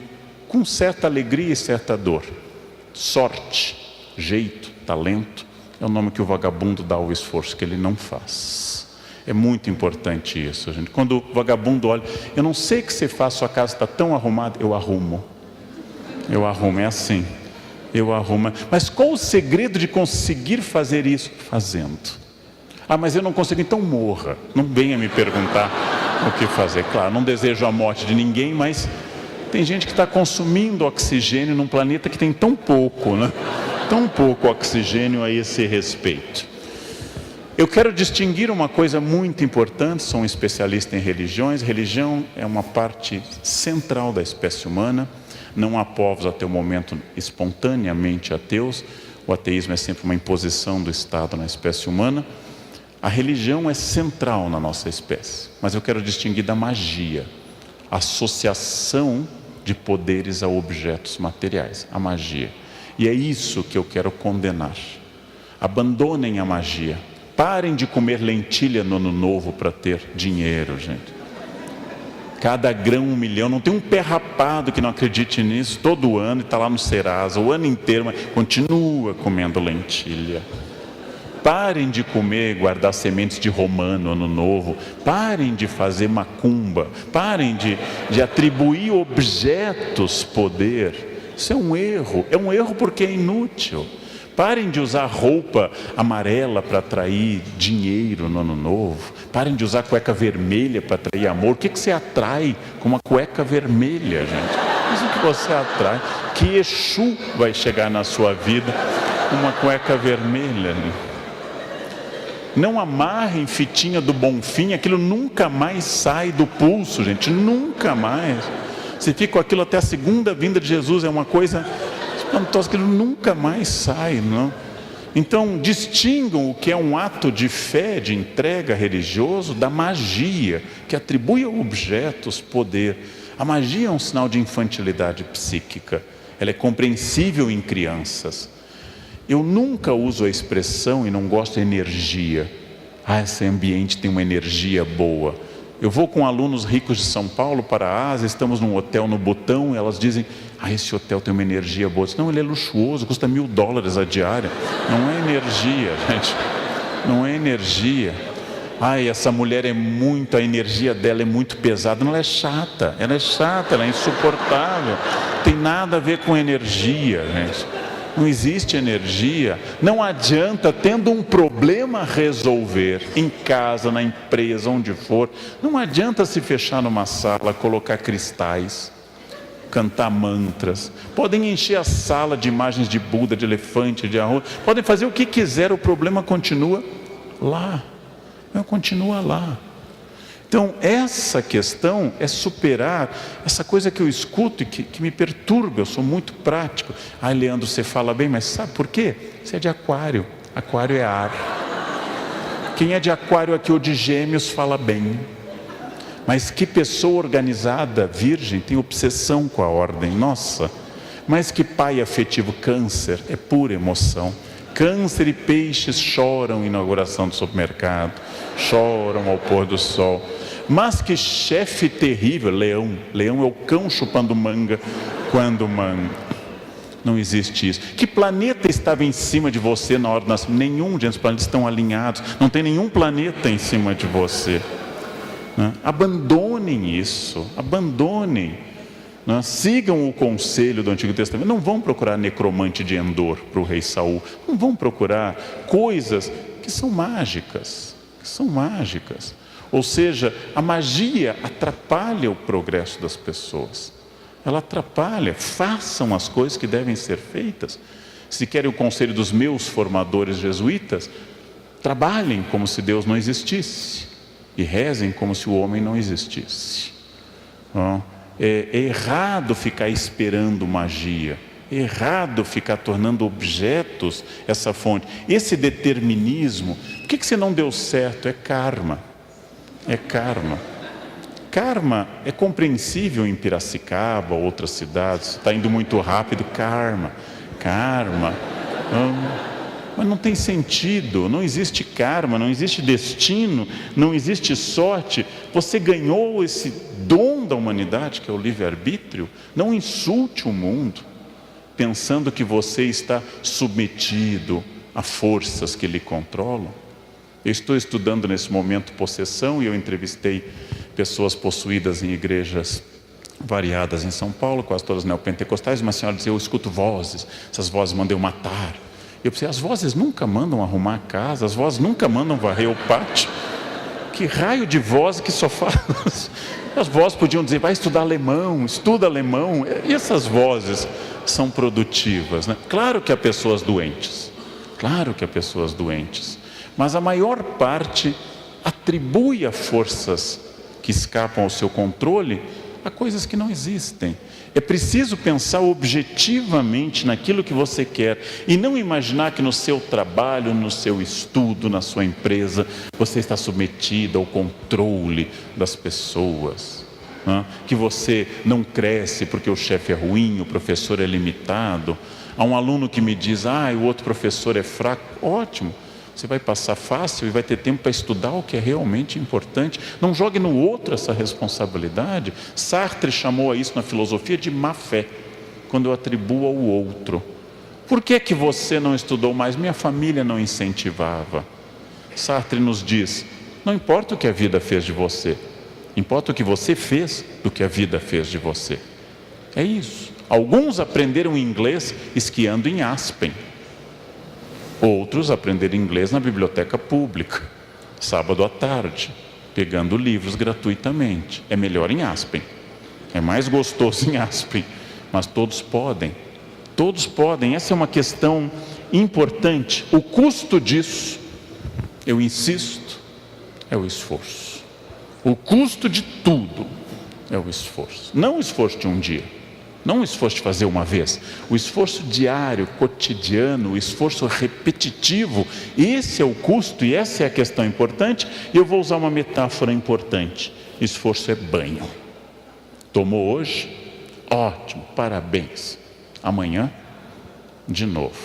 com certa alegria e certa dor: sorte, jeito, talento é o nome que o vagabundo dá ao esforço que ele não faz. É muito importante isso, gente. Quando o vagabundo olha, eu não sei o que você faz, sua casa está tão arrumada, eu arrumo, é assim, eu arrumo. Mas qual o segredo de conseguir fazer isso? Fazendo. Ah, mas eu não consigo, então morra. Não venha me perguntar o que fazer. Claro, não desejo a morte de ninguém, mas tem gente que está consumindo oxigênio num planeta que tem tão pouco, né? Tão pouco oxigênio a esse respeito. Eu quero distinguir uma coisa muito importante, sou um especialista em religiões. Religião é uma parte central da espécie humana. Não há povos até o momento espontaneamente ateus. O ateísmo é sempre uma imposição do Estado na espécie humana. A religião é central na nossa espécie, mas eu quero distinguir da magia, a associação de poderes a objetos materiais, a magia. E é isso que eu quero condenar. Abandonem a magia. Parem de comer lentilha no ano novo para ter dinheiro, gente. Cada grão 1 milhão, não tem um pé rapado que não acredite nisso, todo ano, e está lá no Serasa, o ano inteiro, mas continua comendo lentilha. Parem de comer, guardar sementes de romã no ano novo. Parem de fazer macumba. Parem de atribuir objetos poder. Isso é um erro porque é inútil. Parem de usar roupa amarela para atrair dinheiro no ano novo. Parem de usar cueca vermelha para atrair amor. O que você atrai com uma cueca vermelha, gente? Isso que você atrai. Que Exu vai chegar na sua vida com uma cueca vermelha? Não amarrem fitinha do Bonfim, aquilo nunca mais sai do pulso, gente, nunca mais. Se fica com aquilo até a segunda vinda de Jesus, é uma coisa espantosa, aquilo nunca mais sai, não? Então, distingam o que é um ato de fé, de entrega religioso, da magia, que atribui a objetos poder. A magia é um sinal de infantilidade psíquica, ela é compreensível em crianças. Eu nunca uso a expressão, e não gosto de energia. Ah, esse ambiente tem uma energia boa. Eu vou com alunos ricos de São Paulo para a Ásia, estamos num hotel no Butão, e elas dizem, esse hotel tem uma energia boa. Eu disse, não, ele é luxuoso, custa $1.000 a diária. Não é energia, gente. Não é energia. Essa mulher a energia dela é muito pesada. Não, ela é chata, ela é insuportável. Não tem nada a ver com energia, gente. Não existe energia. Não adianta, tendo um problema a resolver, em casa, na empresa, onde for, não adianta se fechar numa sala, colocar cristais, cantar mantras. Podem encher a sala de imagens de Buda, de elefante, de arroz, podem fazer o que quiser, o problema continua lá. Continua lá. Então, essa questão é superar essa coisa que eu escuto e que me perturba. Eu sou muito prático. Leandro, você fala bem, mas sabe por quê? Você é de aquário. Aquário é ar. Quem é de aquário aqui ou de gêmeos fala bem. Mas que pessoa organizada, virgem, tem obsessão com a ordem. Nossa, mas que pai afetivo, câncer, é pura emoção. Câncer e peixes choram inauguração do supermercado, choram ao pôr do sol. Mas que chefe terrível, leão é o cão chupando manga quando manga. Não existe isso. Que planeta estava em cima de você na hora do nascimento? Nenhum de os planetas estão alinhados, não tem nenhum planeta em cima de você. Abandonem isso, abandonem. Sigam o conselho do Antigo Testamento. Não vão procurar necromante de Endor para o rei Saul. Não vão procurar coisas que são mágicas. Ou seja, a magia atrapalha o progresso das pessoas. Ela atrapalha. Façam as coisas que devem ser feitas. Se querem o conselho dos meus formadores jesuítas, trabalhem como se Deus não existisse e rezem como se o homem não existisse. É errado ficar esperando magia, é errado ficar tornando objetos essa fonte. Esse determinismo, por que você não deu certo? É karma. Karma é compreensível em Piracicaba, outras cidades, está indo muito rápido, karma. Mas não tem sentido, não existe karma, não existe destino, não existe sorte. Você ganhou esse dom da humanidade, que é o livre-arbítrio. Não insulte o mundo, pensando que você está submetido a forças que lhe controlam. Eu estou estudando nesse momento possessão e eu entrevistei pessoas possuídas em igrejas variadas em São Paulo, quase todas neopentecostais. Uma senhora dizia: eu escuto vozes, essas vozes mandam eu matar. Eu pensei: as vozes nunca mandam arrumar a casa, as vozes nunca mandam varrer o pátio. Que raio de voz que só faz? As vozes podiam dizer: vai estudar alemão, estuda alemão. E essas vozes são produtivas, né? Claro que há pessoas doentes, mas a maior parte atribui a forças que escapam ao seu controle a coisas que não existem. É preciso pensar objetivamente naquilo que você quer e não imaginar que no seu trabalho, no seu estudo, na sua empresa, você está submetido ao controle das pessoas, né? Que você não cresce porque o chefe é ruim, o professor é limitado. Há um aluno que me diz: o outro professor é fraco. Ótimo, você vai passar fácil e vai ter tempo para estudar o que é realmente importante. Não jogue no outro essa responsabilidade. Sartre chamou a isso na filosofia de má fé, quando eu atribuo ao outro. Por que que você não estudou mais? Minha família não incentivava. Sartre nos diz: não importa o que a vida fez de você, importa o que você fez do que a vida fez de você. É isso. Alguns aprenderam inglês esquiando em Aspen. Outros aprenderam inglês na biblioteca pública, sábado à tarde, pegando livros gratuitamente. É melhor em Aspen, é mais gostoso em Aspen, mas todos podem. Essa é uma questão importante. O custo disso, eu insisto, é o esforço. O custo de tudo é o esforço. Não o esforço de um dia, não o esforço de fazer uma vez, o esforço diário, cotidiano, o esforço repetitivo. Esse é o custo e essa é a questão importante. E eu vou usar uma metáfora importante: esforço é banho. Tomou hoje? Ótimo, parabéns. Amanhã, de novo.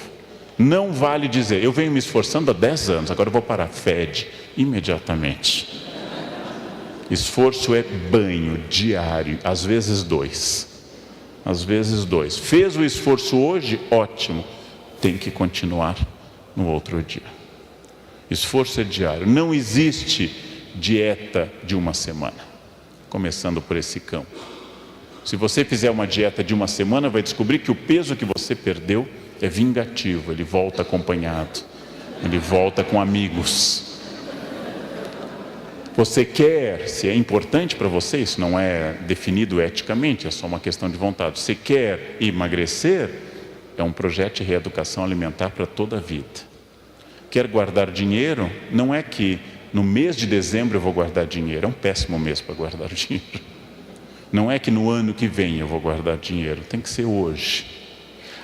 Não vale dizer: eu venho me esforçando há 10 anos, agora eu vou parar. Fede imediatamente. Esforço é banho diário, às vezes 2. Fez o esforço hoje? Ótimo, tem que continuar no outro dia. Esforço é diário. Não existe dieta de uma semana, começando por esse campo. Se você fizer uma dieta de uma semana, vai descobrir que o peso que você perdeu é vingativo, ele volta acompanhado, ele volta com amigos. Você quer, se é importante para você, isso não é definido eticamente, é só uma questão de vontade. Você quer emagrecer, é um projeto de reeducação alimentar para toda a vida. Quer guardar dinheiro, não é que no mês de dezembro eu vou guardar dinheiro, é um péssimo mês para guardar dinheiro. Não é que no ano que vem eu vou guardar dinheiro, tem que ser hoje.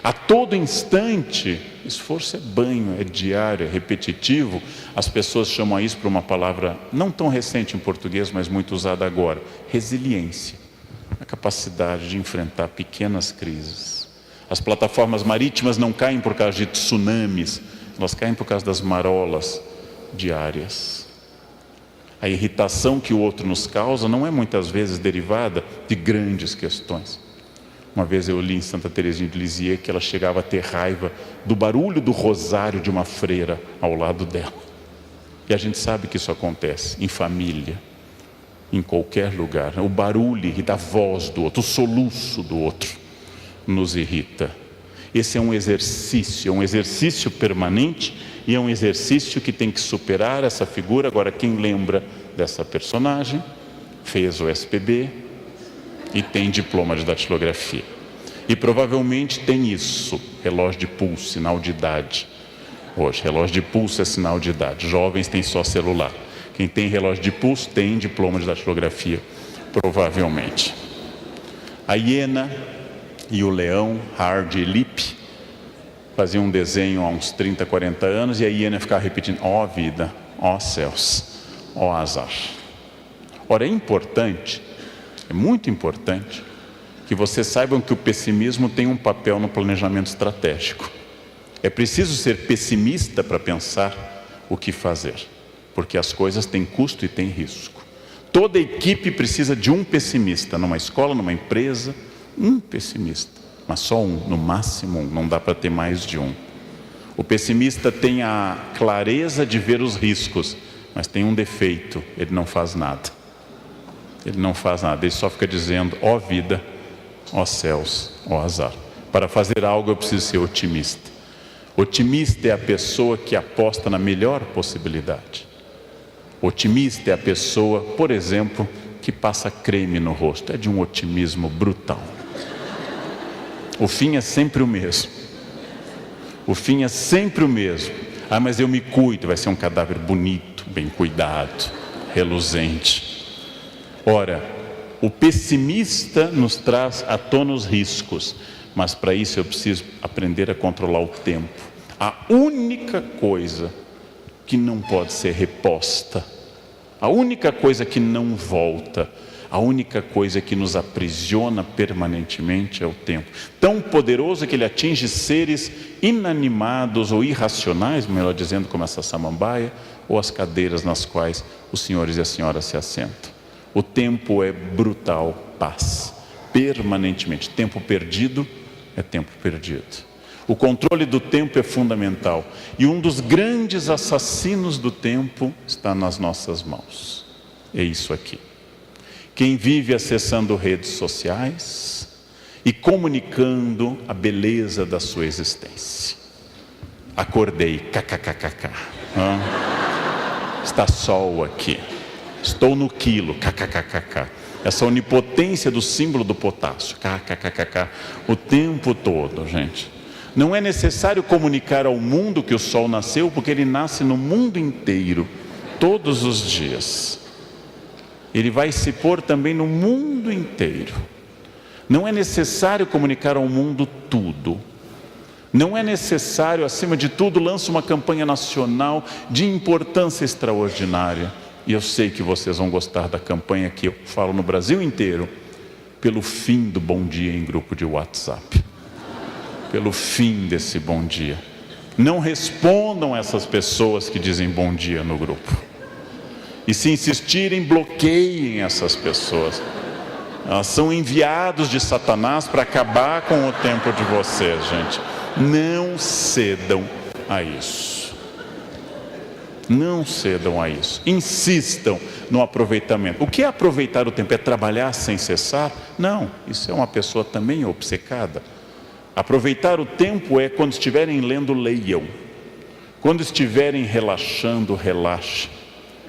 A todo instante, esforço é banho, é diário, é repetitivo. As pessoas chamam isso por uma palavra não tão recente em português, mas muito usada agora: resiliência. A capacidade de enfrentar pequenas crises. As plataformas marítimas não caem por causa de tsunamis, elas caem por causa das marolas diárias. A irritação que o outro nos causa não é muitas vezes derivada de grandes questões. Uma vez eu li em Santa Teresinha de Lisieux que ela chegava a ter raiva do barulho do rosário de uma freira ao lado dela. E a gente sabe que isso acontece em família, em qualquer lugar. O barulho irrita, a voz do outro, o soluço do outro nos irrita. Esse é um exercício permanente e é um exercício que tem que superar essa figura. Agora, quem lembra dessa personagem, fez o SPB, e tem diploma de datilografia. E provavelmente tem isso, relógio de pulso, sinal de idade. Hoje, relógio de pulso é sinal de idade. Jovens têm só celular. Quem tem relógio de pulso tem diploma de datilografia, provavelmente. A hiena e o leão, Hard e Lip, faziam um desenho há uns 30, 40 anos, e a hiena ficava repetindo: ó vida, ó céus, ó azar. Ora, é importante, é muito importante que vocês saibam que o pessimismo tem um papel no planejamento estratégico. É preciso ser pessimista para pensar o que fazer, porque as coisas têm custo e têm risco. Toda equipe precisa de um pessimista, numa escola, numa empresa, um pessimista, mas só um, no máximo um, não dá para ter mais de um. O pessimista tem a clareza de ver os riscos, mas tem um defeito: ele não faz nada. Ele não faz nada, ele só fica dizendo: ó vida, ó céus, ó azar. Para fazer algo eu preciso ser otimista. Otimista é a pessoa que aposta na melhor possibilidade. Otimista é a pessoa, por exemplo, que passa creme no rosto. É de um otimismo brutal. O fim é sempre o mesmo. O fim é sempre o mesmo. Ah, mas eu me cuido. Vai ser um cadáver bonito, bem cuidado, reluzente. Ora, o pessimista nos traz à tona os riscos, mas para isso eu preciso aprender a controlar o tempo. A única coisa que não pode ser reposta, a única coisa que não volta, a única coisa que nos aprisiona permanentemente é o tempo. Tão poderoso que ele atinge seres inanimados ou irracionais, melhor dizendo, como essa samambaia, ou as cadeiras nas quais os senhores e as senhoras se assentam. O tempo é brutal, paz, permanentemente. Tempo perdido é tempo perdido. O controle do tempo é fundamental. E um dos grandes assassinos do tempo está nas nossas mãos. É isso aqui. Quem vive acessando redes sociais e comunicando a beleza da sua existência. Acordei, kkkk. Está sol aqui. Estou no quilo, kkkk. Essa onipotência do símbolo do potássio, kkkk, o tempo todo, gente. Não é necessário comunicar ao mundo que o sol nasceu, porque ele nasce no mundo inteiro, todos os dias. Ele vai se pôr também no mundo inteiro. Não é necessário comunicar ao mundo tudo. Não é necessário, acima de tudo, lança uma campanha nacional de importância extraordinária. E eu sei que vocês vão gostar da campanha que eu falo no Brasil inteiro, pelo fim do bom dia em grupo de WhatsApp. Pelo fim desse bom dia. Não respondam essas pessoas que dizem bom dia no grupo. E se insistirem, bloqueiem essas pessoas. Elas são enviados de Satanás para acabar com o tempo de vocês, gente. Não cedam a isso. Não cedam a isso. Insistam no aproveitamento. O que é aproveitar o tempo? É trabalhar sem cessar? Não, isso é uma pessoa também obcecada. Aproveitar o tempo é quando estiverem lendo, leiam. Quando estiverem relaxando, relaxem.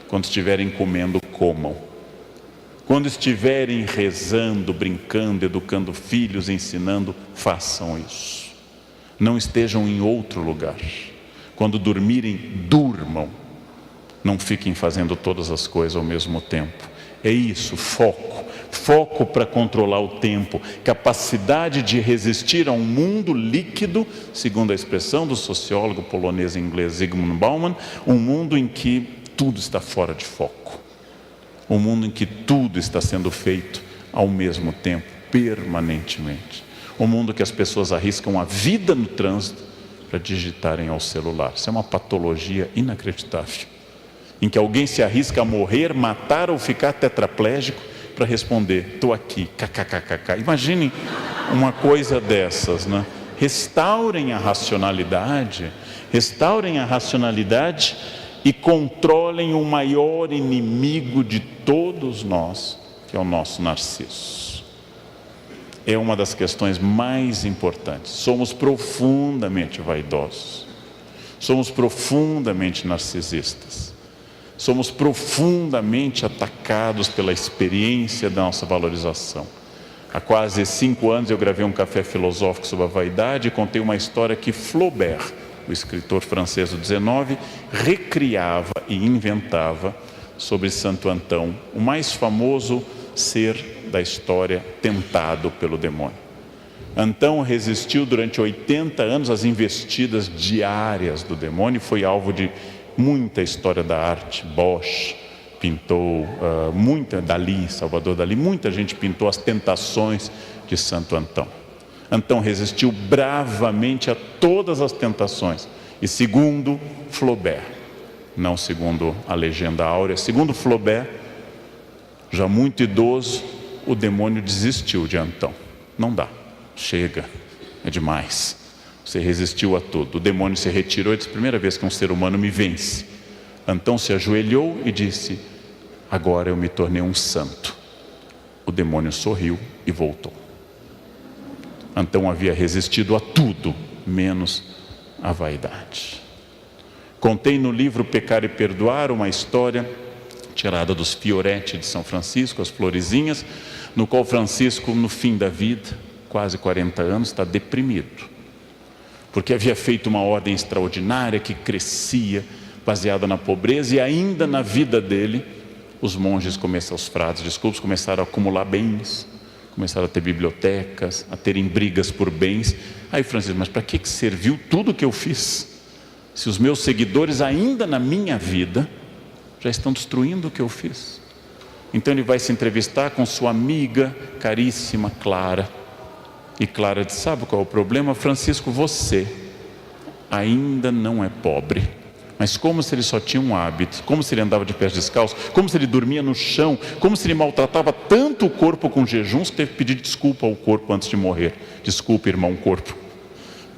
Quando estiverem comendo, comam. Quando estiverem rezando, brincando, educando filhos, ensinando, façam isso. Não estejam em outro lugar. Quando dormirem, durmam. Não fiquem fazendo todas as coisas ao mesmo tempo. É isso, foco. Foco para controlar o tempo, capacidade de resistir a um mundo líquido, segundo a expressão do sociólogo polonês e inglês Zygmunt Bauman, um mundo em que tudo está fora de foco, um mundo em que tudo está sendo feito ao mesmo tempo, permanentemente, um mundo que as pessoas arriscam a vida no trânsito para digitarem ao celular. Isso é uma patologia inacreditável, em que alguém se arrisca a morrer, matar ou ficar tetraplégico para responder, estou aqui, kkkk. Imaginem uma coisa dessas, né? Restaurem a racionalidade e controlem o maior inimigo de todos nós, que é o nosso narciso. É uma das questões mais importantes. Somos profundamente vaidosos, somos profundamente narcisistas. Somos profundamente atacados pela experiência da nossa valorização. Há quase 5 anos eu gravei um café filosófico sobre a vaidade e contei uma história que Flaubert, o escritor francês do 19, recriava e inventava sobre Santo Antão, o mais famoso ser da história tentado pelo demônio. Antão resistiu durante 80 anos às investidas diárias do demônio e foi alvo de muita história da arte. Bosch pintou, Dalí, Salvador Dalí, muita gente pintou as tentações de Santo Antão. Antão resistiu bravamente a todas as tentações. E segundo Flaubert, não segundo a legenda áurea, segundo Flaubert, já muito idoso, o demônio desistiu de Antão. Não dá, chega, é demais. Você resistiu a tudo. O demônio se retirou e disse: primeira vez que um ser humano me vence. Antão se ajoelhou e disse: agora eu me tornei um santo. O demônio sorriu e voltou. Antão havia resistido a tudo, menos a vaidade. Contei no livro Pecar e Perdoar uma história tirada dos Fioretti de São Francisco, as florezinhas, no qual Francisco, no fim da vida, quase 40 anos, está deprimido, porque havia feito uma ordem extraordinária que crescia, baseada na pobreza, e ainda na vida dele, os monges começaram, os frades, começaram a acumular bens, começaram a ter bibliotecas, a terem brigas por bens. Aí Francisco: mas para que serviu tudo que eu fiz? Se os meus seguidores ainda na minha vida já estão destruindo o que eu fiz. Então ele vai se entrevistar com sua amiga caríssima Clara, e Clara diz: sabe qual é o problema, Francisco? Você ainda não é pobre, mas como se ele só tinha um hábito, como se ele andava de pés descalços, como se ele dormia no chão, como se ele maltratava tanto o corpo com jejuns que teve que pedir desculpa ao corpo antes de morrer. Desculpe, irmão corpo,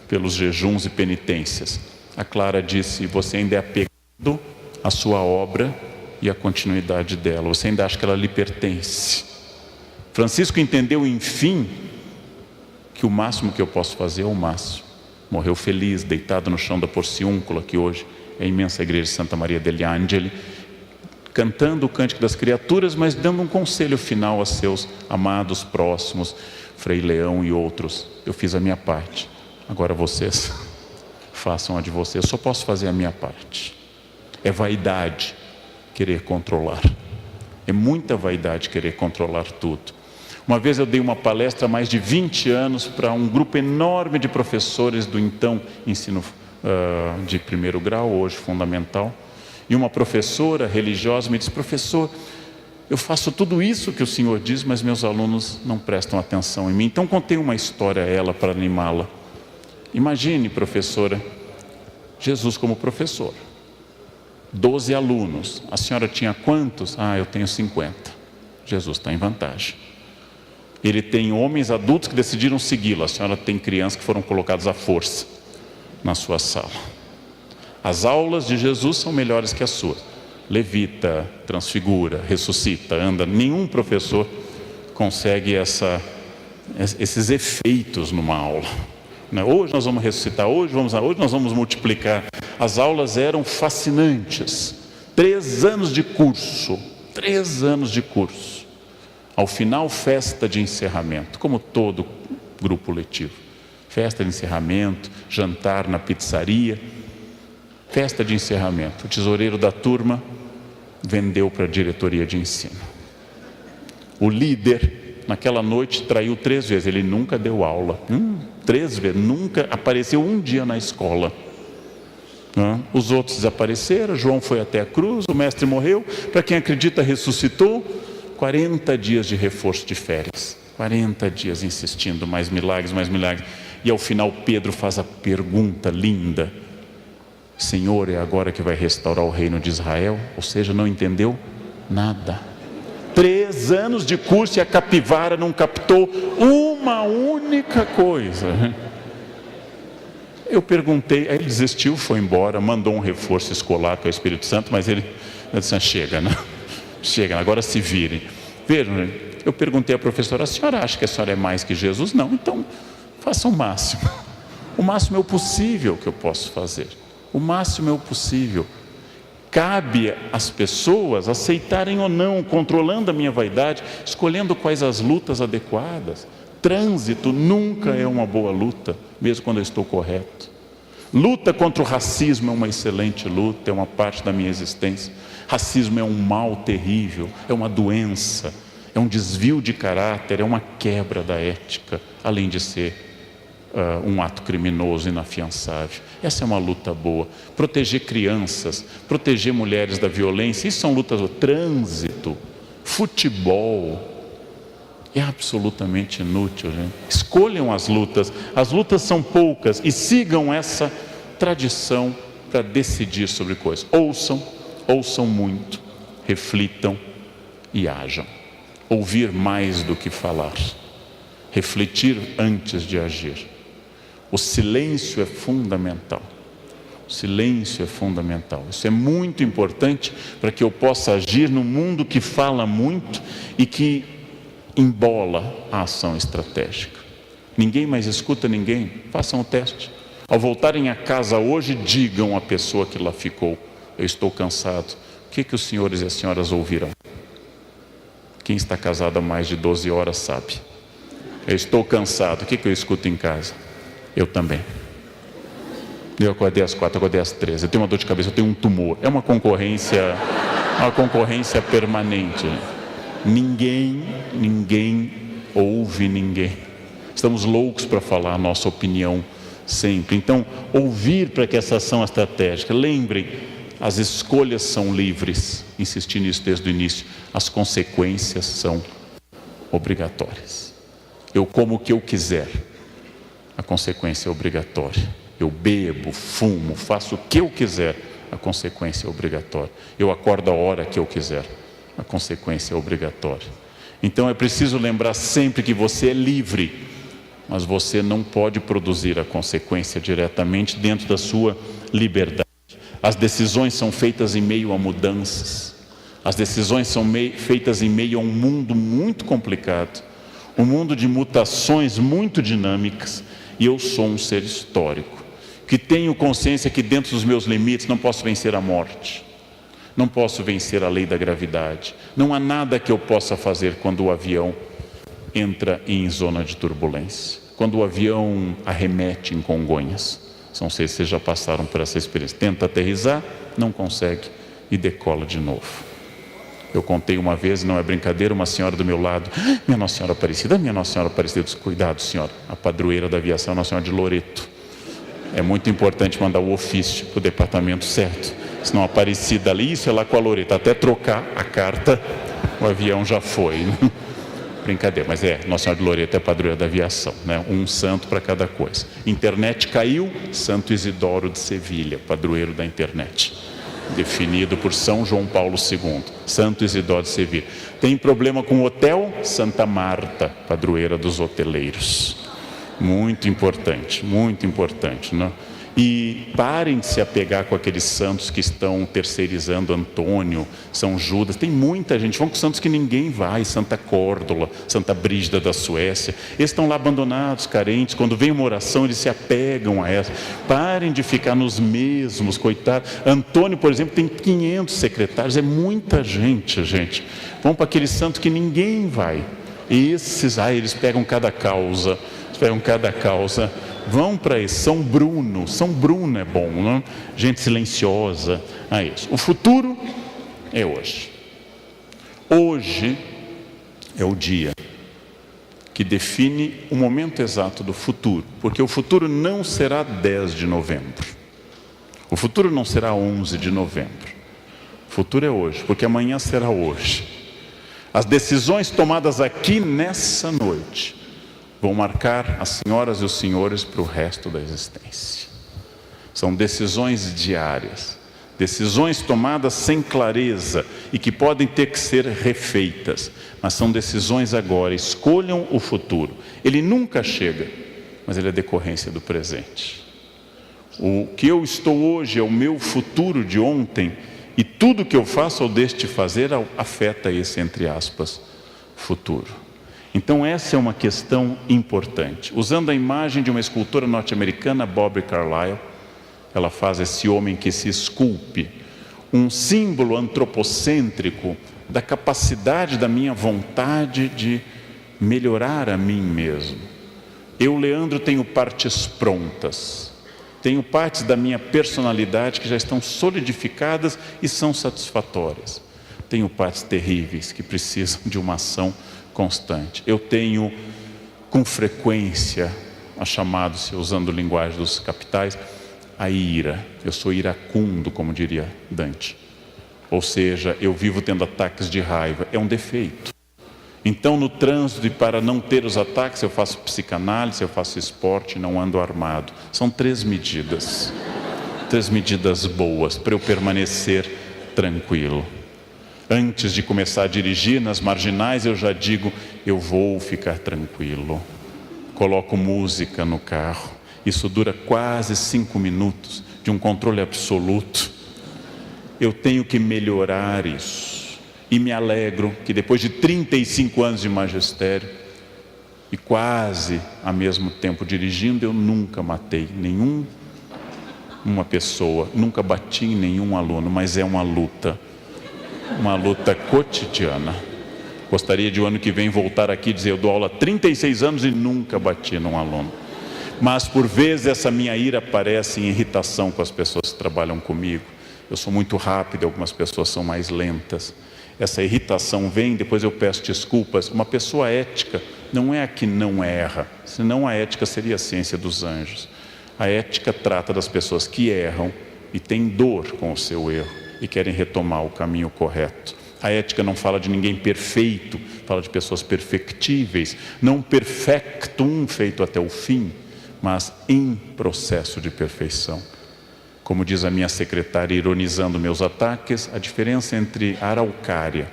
pelos jejuns e penitências. A Clara disse: você ainda é apegado à sua obra e à continuidade dela, você ainda acha que ela lhe pertence. Francisco entendeu, enfim, que o máximo que eu posso fazer é o máximo. Morreu feliz, deitado no chão da Porciúncula, que hoje é a imensa igreja de Santa Maria degli Angeli, cantando o Cântico das Criaturas, mas dando um conselho final a seus amados próximos, Frei Leão e outros: eu fiz a minha parte, agora vocês façam a de vocês, eu só posso fazer a minha parte. É vaidade querer controlar, é muita vaidade querer controlar tudo. Uma vez eu dei uma palestra há mais de 20 anos para um grupo enorme de professores do então ensino de primeiro grau, hoje fundamental, e uma professora religiosa me disse: professor, eu faço tudo isso que o senhor diz, mas meus alunos não prestam atenção em mim. Então contei uma história a ela para animá-la. Imagine, professora, Jesus como professor, 12 alunos, a senhora tinha quantos? Eu tenho 50. Jesus está em vantagem. Ele tem homens adultos que decidiram segui-lo, a senhora tem crianças que foram colocadas à força na sua sala. As aulas de Jesus são melhores que as suas. Levita, transfigura, ressuscita, anda. Nenhum professor consegue esses efeitos numa aula. Hoje nós vamos ressuscitar, hoje nós vamos multiplicar. As aulas eram fascinantes. 3 anos de curso, 3 anos de curso. Ao final, festa de encerramento, como todo grupo letivo. Festa de encerramento, jantar na pizzaria, festa de encerramento. O tesoureiro da turma vendeu para a diretoria de ensino. O líder, naquela noite, traiu 3 vezes, ele nunca deu aula. 3 vezes, nunca apareceu um dia na escola. Os outros desapareceram, João foi até a cruz, o mestre morreu, para quem acredita ressuscitou. 40 dias de reforço de férias, 40 dias insistindo, mais milagres, e ao final Pedro faz a pergunta linda: Senhor, é agora que vai restaurar o reino de Israel? Ou seja, não entendeu nada. 3 anos de curso e a capivara não captou uma única coisa. Eu perguntei, aí ele desistiu, foi embora, mandou um reforço escolar que é o Espírito Santo, mas ele disse: chega, né? Chega, agora se virem. Vejam, eu perguntei à professora: a senhora acha que a senhora é mais que Jesus? Não, então faça o máximo. O máximo é o possível que eu posso fazer. O máximo é o possível. Cabe às pessoas aceitarem ou não, controlando a minha vaidade, escolhendo quais as lutas adequadas. Trânsito nunca é uma boa luta, mesmo quando eu estou correto. Luta contra o racismo é uma excelente luta, é uma parte da minha existência. Racismo é um mal terrível, é uma doença, é um desvio de caráter, é uma quebra da ética, além de ser um ato criminoso inafiançável. Essa é uma luta boa. Proteger crianças, proteger mulheres da violência, isso são lutas. Trânsito, futebol, é absolutamente inútil, gente. Escolham as lutas são poucas, e sigam essa tradição para decidir sobre coisas. Ouçam muito, reflitam e hajam. Ouvir mais do que falar, refletir antes de agir. O silêncio é fundamental. O silêncio é fundamental. Isso é muito importante para que eu possa agir num mundo que fala muito e que embola a ação estratégica. Ninguém mais escuta ninguém. Façam o teste. Ao voltarem a casa hoje, digam à pessoa que lá ficou: eu estou cansado. O que os senhores e as senhoras ouvirão? Quem está casado há mais de 12 horas sabe. Eu estou cansado. O que eu escuto em casa? Eu também. Eu acordei às 4, acordei às 13. Eu tenho uma dor de cabeça, eu tenho um tumor. É uma concorrência permanente. Ninguém ouve ninguém. Estamos loucos para falar a nossa opinião sempre. Então, ouvir para que essa ação estratégica. Lembrem, as escolhas são livres. Insisti nisso desde o início. As consequências são obrigatórias. Eu como o que eu quiser. A consequência é obrigatória. Eu bebo, fumo, faço o que eu quiser. A consequência é obrigatória. Eu acordo a hora que eu quiser. A consequência é obrigatória. Então é preciso lembrar sempre que você é livre, mas você não pode produzir a consequência diretamente dentro da sua liberdade. As decisões são feitas em meio a mudanças. As decisões são feitas em meio a um mundo muito complicado, um mundo de mutações muito dinâmicas, e eu sou um ser histórico, que tenho consciência que dentro dos meus limites não posso vencer a morte, não posso vencer a lei da gravidade, não há nada que eu possa fazer quando o avião entra em zona de turbulência, quando o avião arremete em Congonhas. Não sei se vocês já passaram por essa experiência. Tenta aterrissar, não consegue e decola de novo. Eu contei uma vez, não é brincadeira, uma senhora do meu lado: minha Nossa Senhora Aparecida, minha Nossa Senhora Aparecida. Cuidado, senhora, a padroeira da aviação é Nossa Senhora de Loreto. É muito importante mandar o ofício para o departamento certo, senão Aparecida ali, isso é lá com a Loreto, até trocar a carta, o avião já foi. Brincadeira, mas Nossa Senhora de Loreto é a padroeira da aviação, né? Um santo para cada coisa. Internet caiu, Santo Isidoro de Sevilha, padroeiro da internet, definido por São João Paulo II, Santo Isidoro de Sevilha. Tem problema com hotel? Santa Marta, padroeira dos hoteleiros. Muito importante, né? E parem de se apegar com aqueles santos que estão terceirizando Antônio, São Judas. Tem muita gente, vão com santos que ninguém vai, Santa Córdola, Santa Brígida da Suécia. Eles estão lá abandonados, carentes. Quando vem uma oração, eles se apegam a essa. Parem de ficar nos mesmos, coitado. Antônio, por exemplo, tem 500 secretários, é muita gente, gente. Vão para aquele santo que ninguém vai. Esses, eles pegam cada causa, vão para esse. São Bruno é bom, não? Gente silenciosa, isso. O futuro é hoje. Hoje é o dia que define o momento exato do futuro, porque o futuro não será 10 de novembro, o futuro não será 11 de novembro, o futuro é hoje, porque amanhã será hoje. As decisões tomadas aqui nessa noite vão marcar as senhoras e os senhores para o resto da existência. São decisões diárias, decisões tomadas sem clareza e que podem ter que ser refeitas, mas são decisões agora. Escolham o futuro. Ele nunca chega, mas ele é decorrência do presente. O que eu estou hoje é o meu futuro de ontem, e tudo que eu faço ou deixo de fazer afeta esse, entre aspas, futuro. Então essa é uma questão importante. Usando a imagem de uma escultora norte-americana, Bobby Carlyle, ela faz esse homem que se esculpe, um símbolo antropocêntrico da capacidade da minha vontade de melhorar a mim mesmo. Eu, Leandro, tenho partes prontas, tenho partes da minha personalidade que já estão solidificadas e são satisfatórias. Tenho partes terríveis que precisam de uma ação constante. Eu tenho com frequência a chamada-se, usando a linguagem dos capitais, a ira. Eu sou iracundo, como diria Dante. Ou seja, eu vivo tendo ataques de raiva. É um defeito. Então, no trânsito, e para não ter os ataques, eu faço psicanálise, eu faço esporte, não ando armado. São 3 medidas. 3 medidas boas para eu permanecer tranquilo. Antes de começar a dirigir nas marginais, eu já digo: eu vou ficar tranquilo. Coloco música no carro. Isso dura quase 5 minutos, de um controle absoluto. Eu tenho que melhorar isso. E me alegro que depois de 35 anos de magistério, e quase ao mesmo tempo dirigindo, eu nunca matei uma pessoa, nunca bati em nenhum aluno, mas é uma luta cotidiana. Gostaria de o ano que vem voltar aqui e dizer, eu dou aula há 36 anos e nunca bati num aluno. Mas por vezes essa minha ira aparece em irritação com as pessoas que trabalham comigo. Eu sou muito rápido, algumas pessoas são mais lentas. Essa irritação vem, depois eu peço desculpas. Uma pessoa ética não é a que não erra, senão a ética seria a ciência dos anjos. A ética trata das pessoas que erram e têm dor com o seu erro e querem retomar o caminho correto. A ética não fala de ninguém perfeito, fala de pessoas perfectíveis, não perfectum, feito até o fim, mas em processo de perfeição. Como diz a minha secretária, ironizando meus ataques, a diferença entre a araucária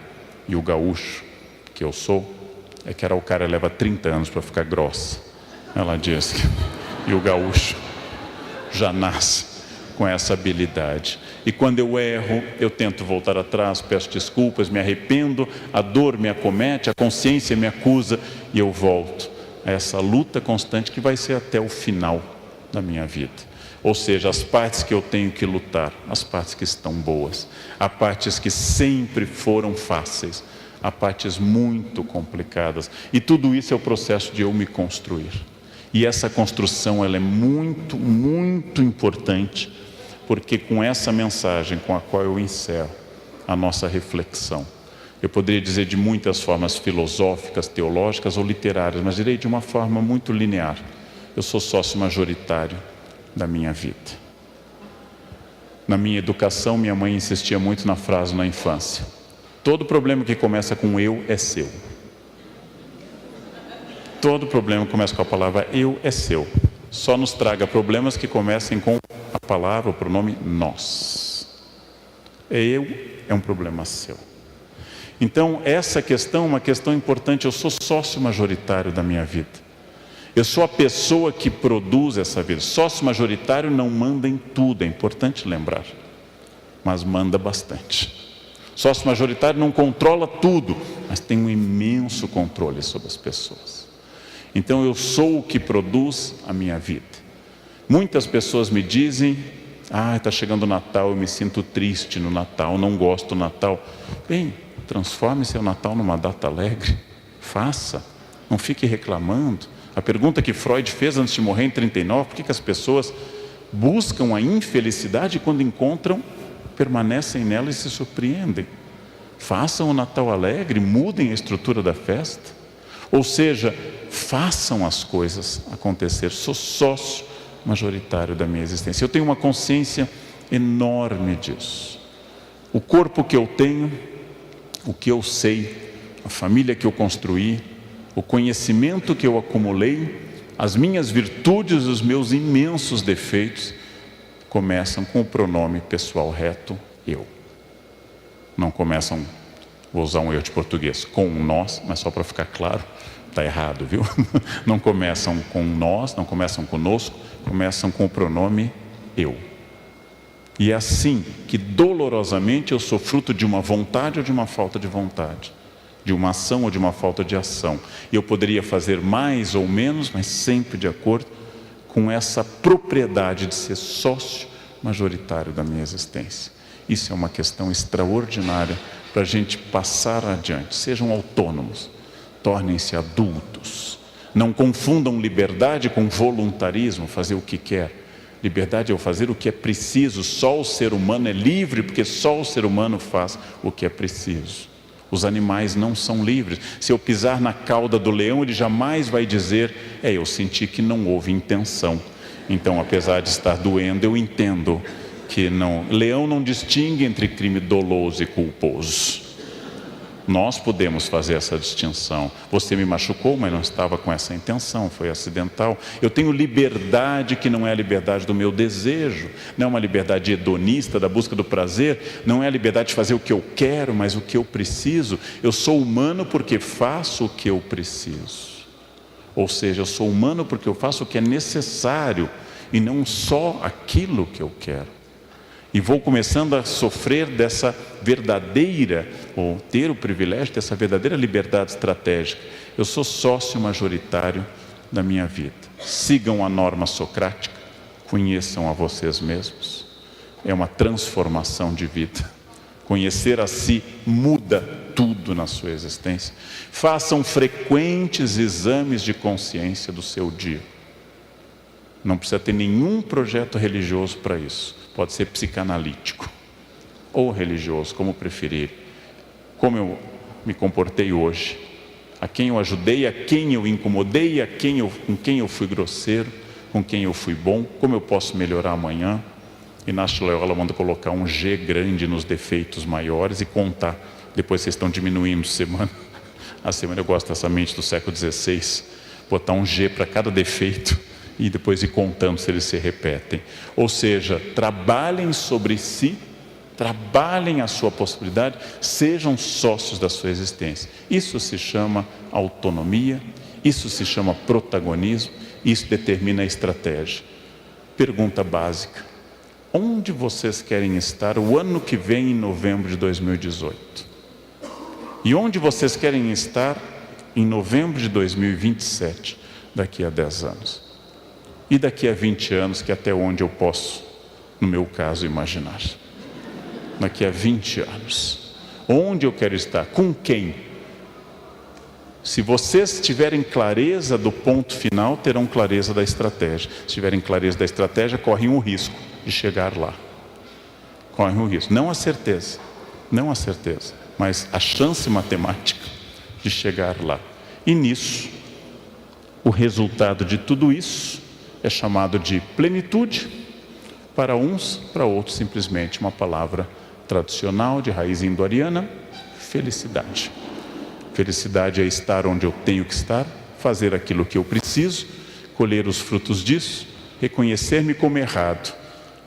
e o gaúcho, que eu sou, é que a araucária leva 30 anos para ficar grossa. Ela diz que... E o gaúcho já nasce com essa habilidade. E quando eu erro, eu tento voltar atrás, peço desculpas, me arrependo, a dor me acomete, a consciência me acusa e eu volto a essa luta constante que vai ser até o final da minha vida. Ou seja, as partes que eu tenho que lutar, as partes que estão boas, há partes que sempre foram fáceis, há partes muito complicadas. E tudo isso é o processo de eu me construir. E essa construção ela é muito, muito importante, porque com essa mensagem com a qual eu encerro a nossa reflexão, eu poderia dizer de muitas formas filosóficas, teológicas ou literárias, mas direi de uma forma muito linear. Eu sou sócio majoritário da minha vida. Na minha educação, minha mãe insistia muito na frase na infância: todo problema que começa com eu é seu. Todo problema que começa com a palavra eu é seu. Só nos traga problemas que comecem com a palavra, o pronome nós. Eu é um problema seu. Então, essa questão é uma questão importante. Eu sou sócio majoritário da minha vida. Eu sou a pessoa que produz essa vida. Sócio majoritário não manda em tudo, é importante lembrar, mas manda bastante. Sócio majoritário não controla tudo, mas tem um imenso controle sobre as pessoas. Então eu sou o que produz a minha vida. Muitas pessoas me dizem: está chegando o Natal, eu me sinto triste no Natal, não gosto do Natal. Bem, transforme seu Natal numa data alegre. Faça, não fique reclamando. A pergunta que Freud fez antes de morrer em 39, por que as pessoas buscam a infelicidade e quando encontram, permanecem nela e se surpreendem? Façam o Natal alegre, mudem a estrutura da festa. Ou seja, façam as coisas acontecer. Sou sócio majoritário da minha existência. Eu tenho uma consciência enorme disso. O corpo que eu tenho, o que eu sei, a família que eu construí, o conhecimento que eu acumulei, as minhas virtudes, os meus imensos defeitos, começam com o pronome pessoal reto, eu. Não começam, vou usar um erro de português, com nós, mas só para ficar claro, está errado, viu? Não começam com nós, não começam conosco, começam com o pronome eu. E é assim que dolorosamente eu sou fruto de uma vontade ou de uma falta de vontade, de uma ação ou de uma falta de ação. E eu poderia fazer mais ou menos, mas sempre de acordo com essa propriedade de ser sócio majoritário da minha existência. Isso é uma questão extraordinária para a gente passar adiante. Sejam autônomos, tornem-se adultos. Não confundam liberdade com voluntarismo, fazer o que quer. Liberdade é o fazer o que é preciso. Só o ser humano é livre, porque só o ser humano faz o que é preciso. Os animais não são livres. Se eu pisar na cauda do leão, ele jamais vai dizer: eu senti que não houve intenção. Então, apesar de estar doendo, eu entendo que não. Leão não distingue entre crime doloso e culposo. Nós podemos fazer essa distinção. Você me machucou, mas não estava com essa intenção, foi acidental. Eu tenho liberdade que não é a liberdade do meu desejo, não é uma liberdade hedonista da busca do prazer, não é a liberdade de fazer o que eu quero, mas o que eu preciso. Eu sou humano porque faço o que eu preciso. Ou seja, eu sou humano porque eu faço o que é necessário e não só aquilo que eu quero. E vou começando a sofrer dessa verdadeira, ou ter o privilégio dessa verdadeira liberdade estratégica. Eu sou sócio majoritário da minha vida. Sigam a norma socrática, conheçam a vocês mesmos. É uma transformação de vida. Conhecer a si muda tudo na sua existência. Façam frequentes exames de consciência do seu dia. Não precisa ter nenhum projeto religioso para isso. Pode ser psicanalítico ou religioso, como preferir. Como eu me comportei hoje, a quem eu ajudei, a quem eu incomodei, com quem eu fui grosseiro, com quem eu fui bom, como eu posso melhorar amanhã. Inácio Loyola manda colocar um G grande nos defeitos maiores e contar. Depois vocês estão diminuindo semana a semana. Eu gosto dessa mente do século XVI, botar um G para cada defeito e depois ir contando se eles se repetem. Ou seja, trabalhem sobre si, trabalhem a sua possibilidade, sejam sócios da sua existência. Isso se chama autonomia, isso se chama protagonismo, isso determina a estratégia. Pergunta básica: onde vocês querem estar o ano que vem, em novembro de 2018? E onde vocês querem estar em novembro de 2027, daqui a 10 anos? E daqui a 20 anos, que é até onde eu posso, no meu caso, imaginar. Daqui a 20 anos. Onde eu quero estar? Com quem? Se vocês tiverem clareza do ponto final, terão clareza da estratégia. Se tiverem clareza da estratégia, correm um risco de chegar lá. Correm um risco. Não a certeza, mas a chance matemática de chegar lá. E nisso, o resultado de tudo isso é chamado de plenitude, para uns, para outros simplesmente uma palavra tradicional de raiz indo-ariana: felicidade. Felicidade é estar onde eu tenho que estar, fazer aquilo que eu preciso, colher os frutos disso, reconhecer-me como errado,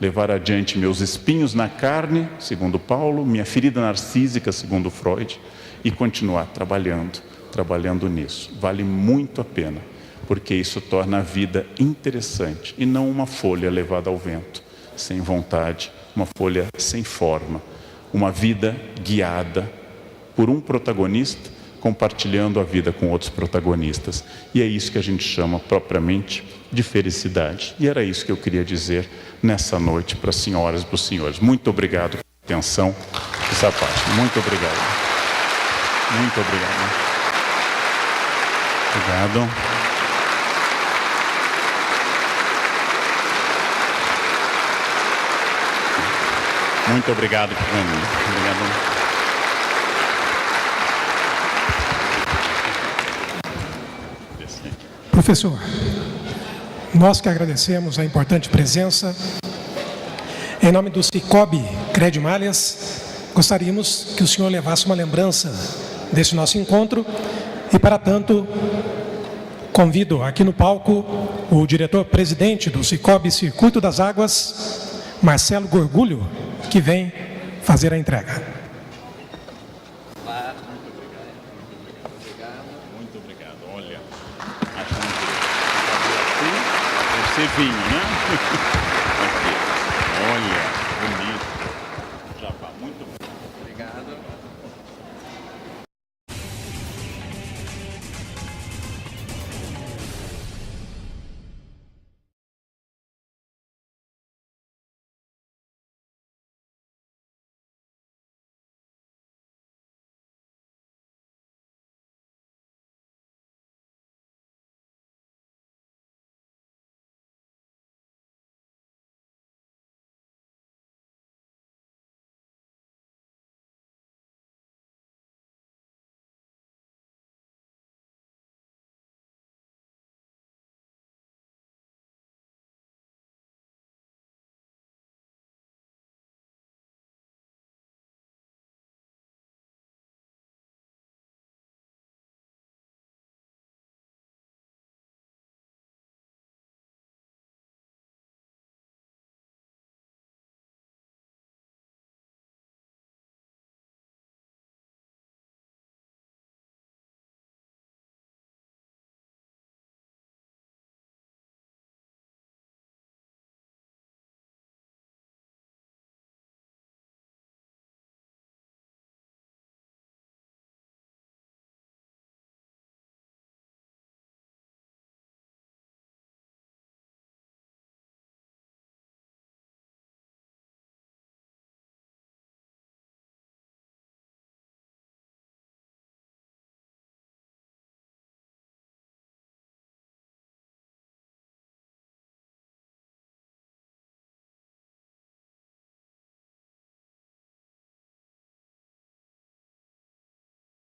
levar adiante meus espinhos na carne, segundo Paulo, minha ferida narcísica, segundo Freud, e continuar trabalhando nisso. Vale muito a pena, porque isso torna a vida interessante e não uma folha levada ao vento, sem vontade, uma folha sem forma, uma vida guiada por um protagonista, compartilhando a vida com outros protagonistas. E é isso que a gente chama propriamente de felicidade. E era isso que eu queria dizer nessa noite para as senhoras e para os senhores. Muito obrigado pela atenção dessa parte. Muito obrigado. Muito obrigado. Obrigado. Muito obrigado por mim. Obrigado. Professor, nós que agradecemos a importante presença, em nome do Cicobi Crédito Malhas, gostaríamos que o senhor levasse uma lembrança desse nosso encontro e, para tanto, convido aqui no palco o diretor-presidente do Cicobi Circuito das Águas, Marcelo Gorgulho, que vem fazer a entrega. Muito obrigado. Olha, acho que você vinho, né?